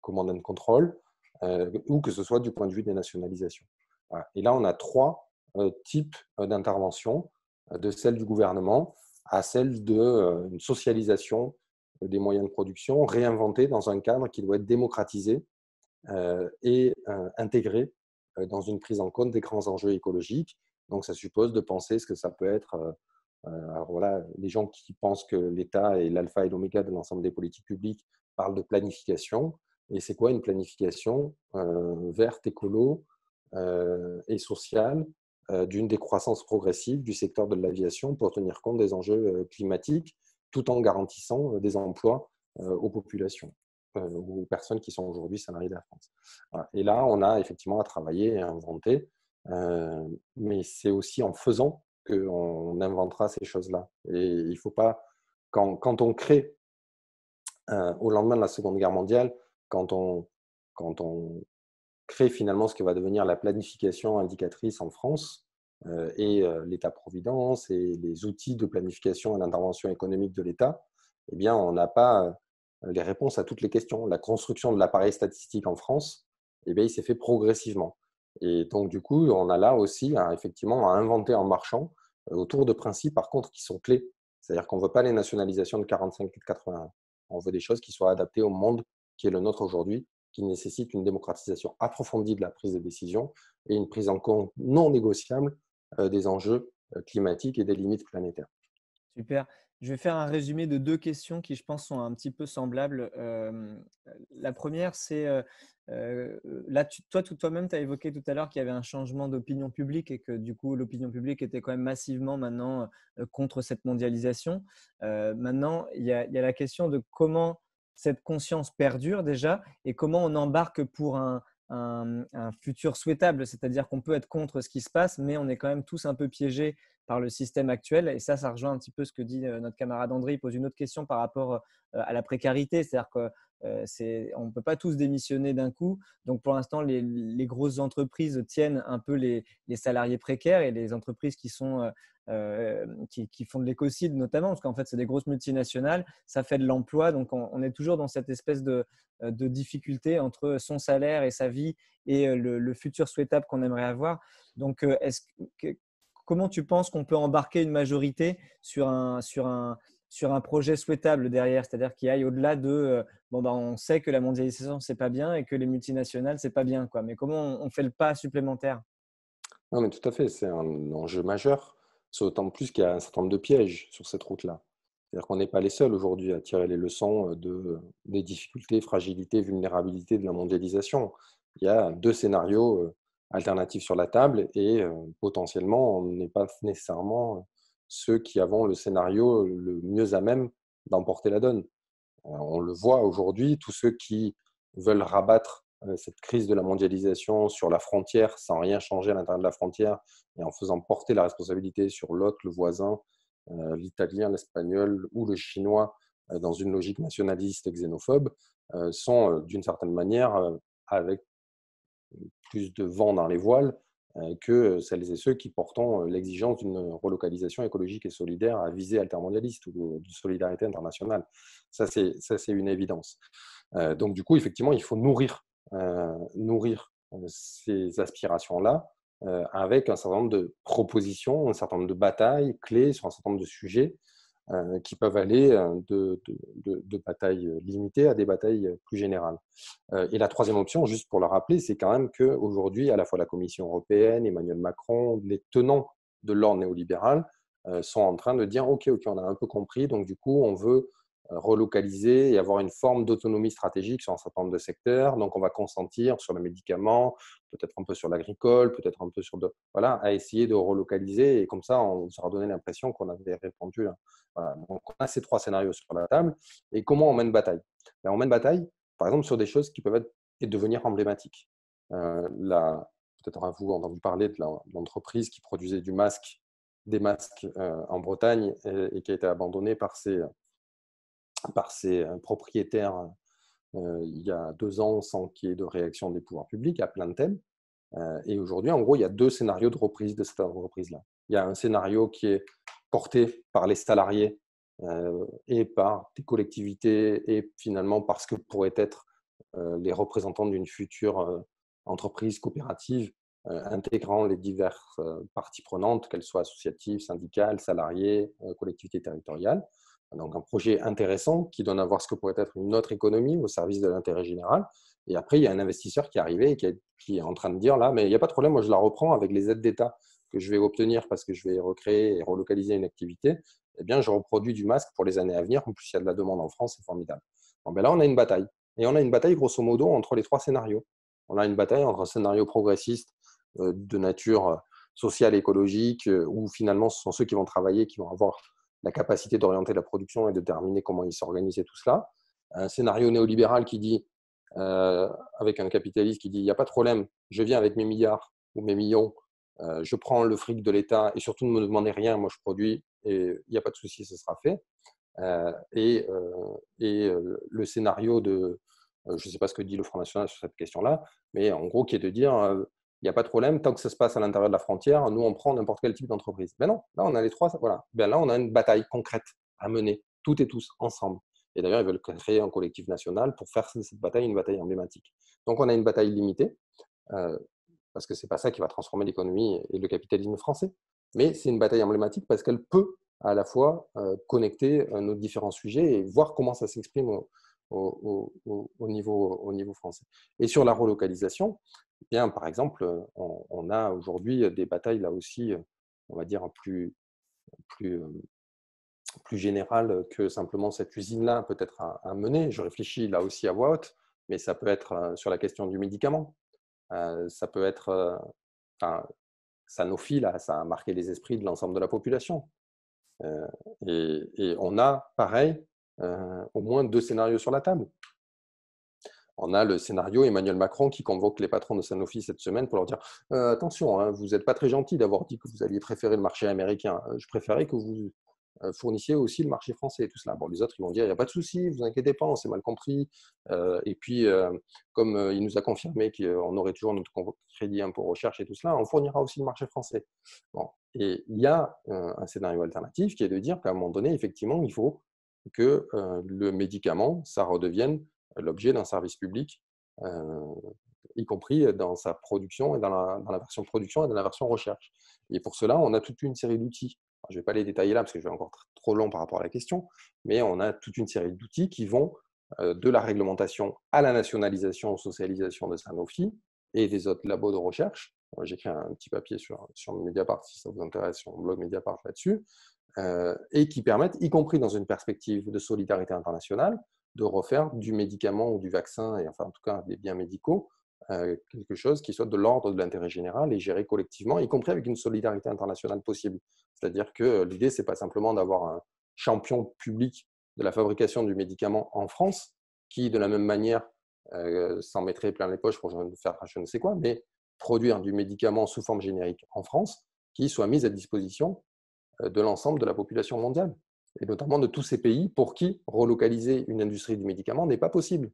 command and control, ou que ce soit du point de vue des nationalisations. Voilà. Et là, on a trois types d'interventions, de celle du gouvernement à celle d'une socialisation des moyens de production, réinventée dans un cadre qui doit être démocratisé et intégré dans une prise en compte des grands enjeux écologiques. Donc, ça suppose de penser ce que ça peut être. Alors voilà, les gens qui pensent que l'État est l'alpha et l'oméga de l'ensemble des politiques publiques parlent de planification. Et c'est quoi une planification verte, écolo et sociale d'une décroissance progressive du secteur de l'aviation pour tenir compte des enjeux climatiques tout en garantissant des emplois aux populations, aux personnes qui sont aujourd'hui salariées d'Air France. Voilà. Et là, on a effectivement à travailler et à inventer, mais c'est aussi en faisant qu'on inventera ces choses-là. Et il ne faut pas, quand on crée, au lendemain de la Seconde Guerre mondiale, quand on crée finalement ce qui va devenir la planification indicatrice en France et l'État-providence et les outils de planification et d'intervention économique de l'État, eh bien, on n'a pas les réponses à toutes les questions. La construction de l'appareil statistique en France, eh bien, il s'est fait progressivement. Et donc, du coup, on a là aussi effectivement à inventer en marchant autour de principes, par contre, qui sont clés. C'est-à-dire qu'on ne veut pas les nationalisations de 45 et de 81. On veut des choses qui soient adaptées au monde qui est le nôtre aujourd'hui, qui nécessite une démocratisation approfondie de la prise de décision et une prise en compte non négociable des enjeux climatiques et des limites planétaires. Super. Je vais faire un résumé de 2 questions qui, je pense, sont un petit peu semblables. La première, c'est, là, toi-même, tu as évoqué tout à l'heure qu'il y avait un changement d'opinion publique et que, du coup, l'opinion publique était quand même massivement maintenant contre cette mondialisation. Maintenant, il y a la question de comment cette conscience perdure déjà et comment on embarque pour un futur souhaitable. C'est-à-dire qu'on peut être contre ce qui se passe, mais on est quand même tous un peu piégés par le système actuel. Et ça rejoint un petit peu ce que dit notre camarade André. Il pose une autre question par rapport à la précarité. C'est-à-dire qu'on ne peut pas tous démissionner d'un coup. Donc, pour l'instant, les grosses entreprises tiennent un peu les salariés précaires et les entreprises qui font de l'écocide notamment, parce qu'en fait, c'est des grosses multinationales. Ça fait de l'emploi. Donc, on est toujours dans cette espèce de difficulté entre son salaire et sa vie et le futur souhaitable qu'on aimerait avoir. Donc, comment tu penses qu'on peut embarquer une majorité sur un projet souhaitable derrière, c'est-à-dire qui aille au-delà de on sait que la mondialisation, c'est pas bien et que les multinationales, c'est pas bien, quoi. Mais comment on fait le pas supplémentaire? Non, mais tout à fait, c'est un enjeu majeur, c'est d'autant plus qu'il y a un certain nombre de pièges sur cette route-là. C'est-à-dire qu'on n'est pas les seuls aujourd'hui à tirer les leçons des difficultés, fragilités, vulnérabilités de la mondialisation. Il y a 2 scénarios alternatifs sur la table et potentiellement, on n'est pas nécessairement ceux qui avons le scénario le mieux à même d'emporter la donne. On le voit aujourd'hui, tous ceux qui veulent rabattre cette crise de la mondialisation sur la frontière sans rien changer à l'intérieur de la frontière et en faisant porter la responsabilité sur l'autre, le voisin, l'italien, l'espagnol ou le chinois dans une logique nationaliste et xénophobe, sont d'une certaine manière avec plus de vent dans les voiles que celles et ceux qui portent l'exigence d'une relocalisation écologique et solidaire à visée altermondialiste ou de solidarité internationale. Ça, c'est une évidence. Donc, du coup, effectivement, il faut nourrir ces aspirations-là avec un certain nombre de propositions, un certain nombre de batailles clés sur un certain nombre de sujets qui peuvent aller de batailles limitées à des batailles plus générales. Et la troisième option, juste pour le rappeler, c'est quand même qu'aujourd'hui, à la fois la Commission européenne, Emmanuel Macron, les tenants de l'ordre néolibéral sont en train de dire « Ok, on a un peu compris, donc du coup, on veut relocaliser et avoir une forme d'autonomie stratégique sur un certain nombre de secteurs. Donc, on va consentir sur le médicament, peut-être un peu sur l'agricole, peut-être un peu sur… Voilà, à essayer de relocaliser. Et comme ça, on s'aura donné l'impression qu'on avait répondu. Voilà. Donc, on a ces trois scénarios sur la table. Et comment on mène bataille? On mène bataille, par exemple, sur des choses qui peuvent être et devenir emblématiques. Peut-être vous entendu parler de l'entreprise qui produisait des masques en Bretagne et qui a été abandonnée par ses propriétaires il y a 2 ans sans qu'il y ait de réaction des pouvoirs publics à plein de thèmes. Et aujourd'hui, en gros, il y a 2 scénarios de reprise de cette entreprise-là. Il y a un scénario qui est porté par les salariés et par des collectivités et finalement par ce que pourraient être les représentants d'une future entreprise coopérative intégrant les diverses parties prenantes, qu'elles soient associatives, syndicales, salariés, collectivités territoriales. Donc un projet intéressant qui donne à voir ce que pourrait être une autre économie au service de l'intérêt général. Et après, il y a un investisseur qui est arrivé et qui est en train de dire là, mais il n'y a pas de problème, moi je la reprends avec les aides d'État que je vais obtenir parce que je vais recréer et relocaliser une activité. Eh bien, je reproduis du masque pour les années à venir. En plus, il y a de la demande en France, c'est formidable. Bon, ben là, on a une bataille. Et on a une bataille, grosso modo, entre les 3 scénarios. On a une bataille entre un scénario progressiste de nature sociale et écologique, où finalement, ce sont ceux qui vont travailler, qui vont avoir la capacité d'orienter la production et de déterminer comment ils s'organisent et tout cela. Un scénario néolibéral qui dit, avec un capitaliste qui dit, il n'y a pas de problème, je viens avec mes milliards ou mes millions, je prends le fric de l'État et surtout ne me demandez rien, moi je produis et il n'y a pas de souci, ce sera fait. Le scénario de, je ne sais pas ce que dit le Front National sur cette question-là, mais en gros qui est de dire, il n'y a pas de problème, tant que ça se passe à l'intérieur de la frontière, nous on prend n'importe quel type d'entreprise. Ben non, là on a les 3, voilà. Ben là on a une bataille concrète à mener, toutes et tous, ensemble. Et d'ailleurs ils veulent créer un collectif national pour faire cette bataille une bataille emblématique. Donc on a une bataille limitée, parce que ce n'est pas ça qui va transformer l'économie et le capitalisme français, mais c'est une bataille emblématique parce qu'elle peut à la fois connecter nos différents sujets et voir comment ça s'exprime au niveau français. Et sur la relocalisation, eh bien, par exemple, on a aujourd'hui des batailles là aussi, on va dire, plus générales que simplement cette usine-là peut-être à mener. Je réfléchis là aussi à voix haute, mais ça peut être sur la question du médicament. Ça peut être, Sanofi, là, ça a marqué les esprits de l'ensemble de la population. Et on a, pareil, au moins 2 scénarios sur la table. On a le scénario Emmanuel Macron qui convoque les patrons de Sanofi cette semaine pour leur dire attention, hein, vous n'êtes pas très gentil d'avoir dit que vous alliez préférer le marché américain. Je préférais que vous fournissiez aussi le marché français et tout cela. Bon, les autres, ils vont dire il n'y a pas de souci, vous inquiétez pas, on s'est mal compris. Et puis, comme il nous a confirmé qu'on aurait toujours notre crédit impôt recherche et tout cela, on fournira aussi le marché français. Bon. Et il y a un scénario alternatif qui est de dire qu'à un moment donné, effectivement, il faut que le médicament, ça redevienne l'objet d'un service public, y compris dans sa production et dans la version production et dans la version recherche. Et pour cela, on a toute une série d'outils. Je ne vais pas les détailler là parce que je vais encore trop long par rapport à la question, mais on a toute une série d'outils qui vont de la réglementation à la nationalisation ou socialisation de Sanofi et des autres labos de recherche. J'ai écrit un petit papier sur Mediapart, si ça vous intéresse, sur mon blog Mediapart là-dessus, et qui permettent, y compris dans une perspective de solidarité internationale, de refaire du médicament ou du vaccin, et enfin en tout cas des biens médicaux, quelque chose qui soit de l'ordre de l'intérêt général et géré collectivement, y compris avec une solidarité internationale possible. C'est-à-dire que l'idée, ce n'est pas simplement d'avoir un champion public de la fabrication du médicament en France, qui, de la même manière, s'en mettrait plein les poches pour faire je ne sais quoi, mais produire du médicament sous forme générique en France, qui soit mis à disposition de l'ensemble de la population mondiale, et notamment de tous ces pays pour qui relocaliser une industrie du médicament n'est pas possible.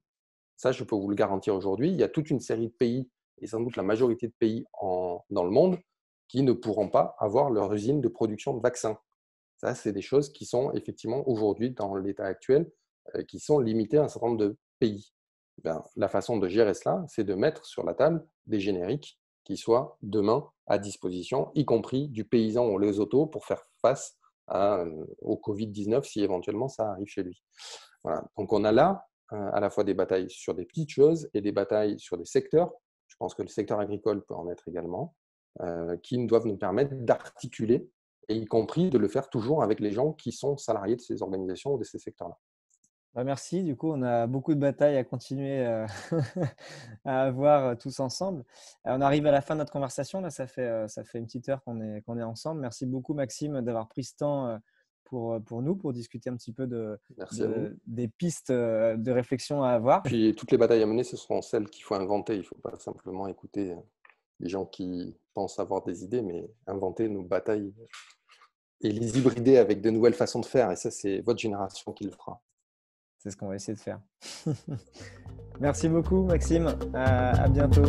Ça, je peux vous le garantir aujourd'hui. Il y a toute une série de pays, et sans doute la majorité de pays dans le monde, qui ne pourront pas avoir leur usine de production de vaccins. Ça, c'est des choses qui sont effectivement aujourd'hui, dans l'état actuel, qui sont limitées à un certain nombre de pays. La façon de gérer cela, c'est de mettre sur la table des génériques qui soient demain à disposition, y compris du paysan ou les autos, pour faire face au Covid-19 si éventuellement ça arrive chez lui. Voilà. Donc on a là à la fois des batailles sur des petites choses et des batailles sur des secteurs. Je pense que le secteur agricole peut en être également, qui doivent nous permettre d'articuler, et y compris de le faire toujours avec les gens qui sont salariés de ces organisations ou de ces secteurs-là. Bah, merci. Du coup, on a beaucoup de batailles à continuer à avoir tous ensemble. On arrive à la fin de notre conversation. Là, ça fait une petite heure qu'on est ensemble. Merci beaucoup, Maxime, d'avoir pris ce temps pour nous, pour discuter un petit peu Merci à vous. des pistes de réflexion à avoir. Puis toutes les batailles à mener, ce seront celles qu'il faut inventer. Il ne faut pas simplement écouter les gens qui pensent avoir des idées, mais inventer nos batailles et les hybrider avec de nouvelles façons de faire. Et ça, c'est votre génération qui le fera. C'est ce qu'on va essayer de faire. Merci beaucoup, Maxime. À bientôt.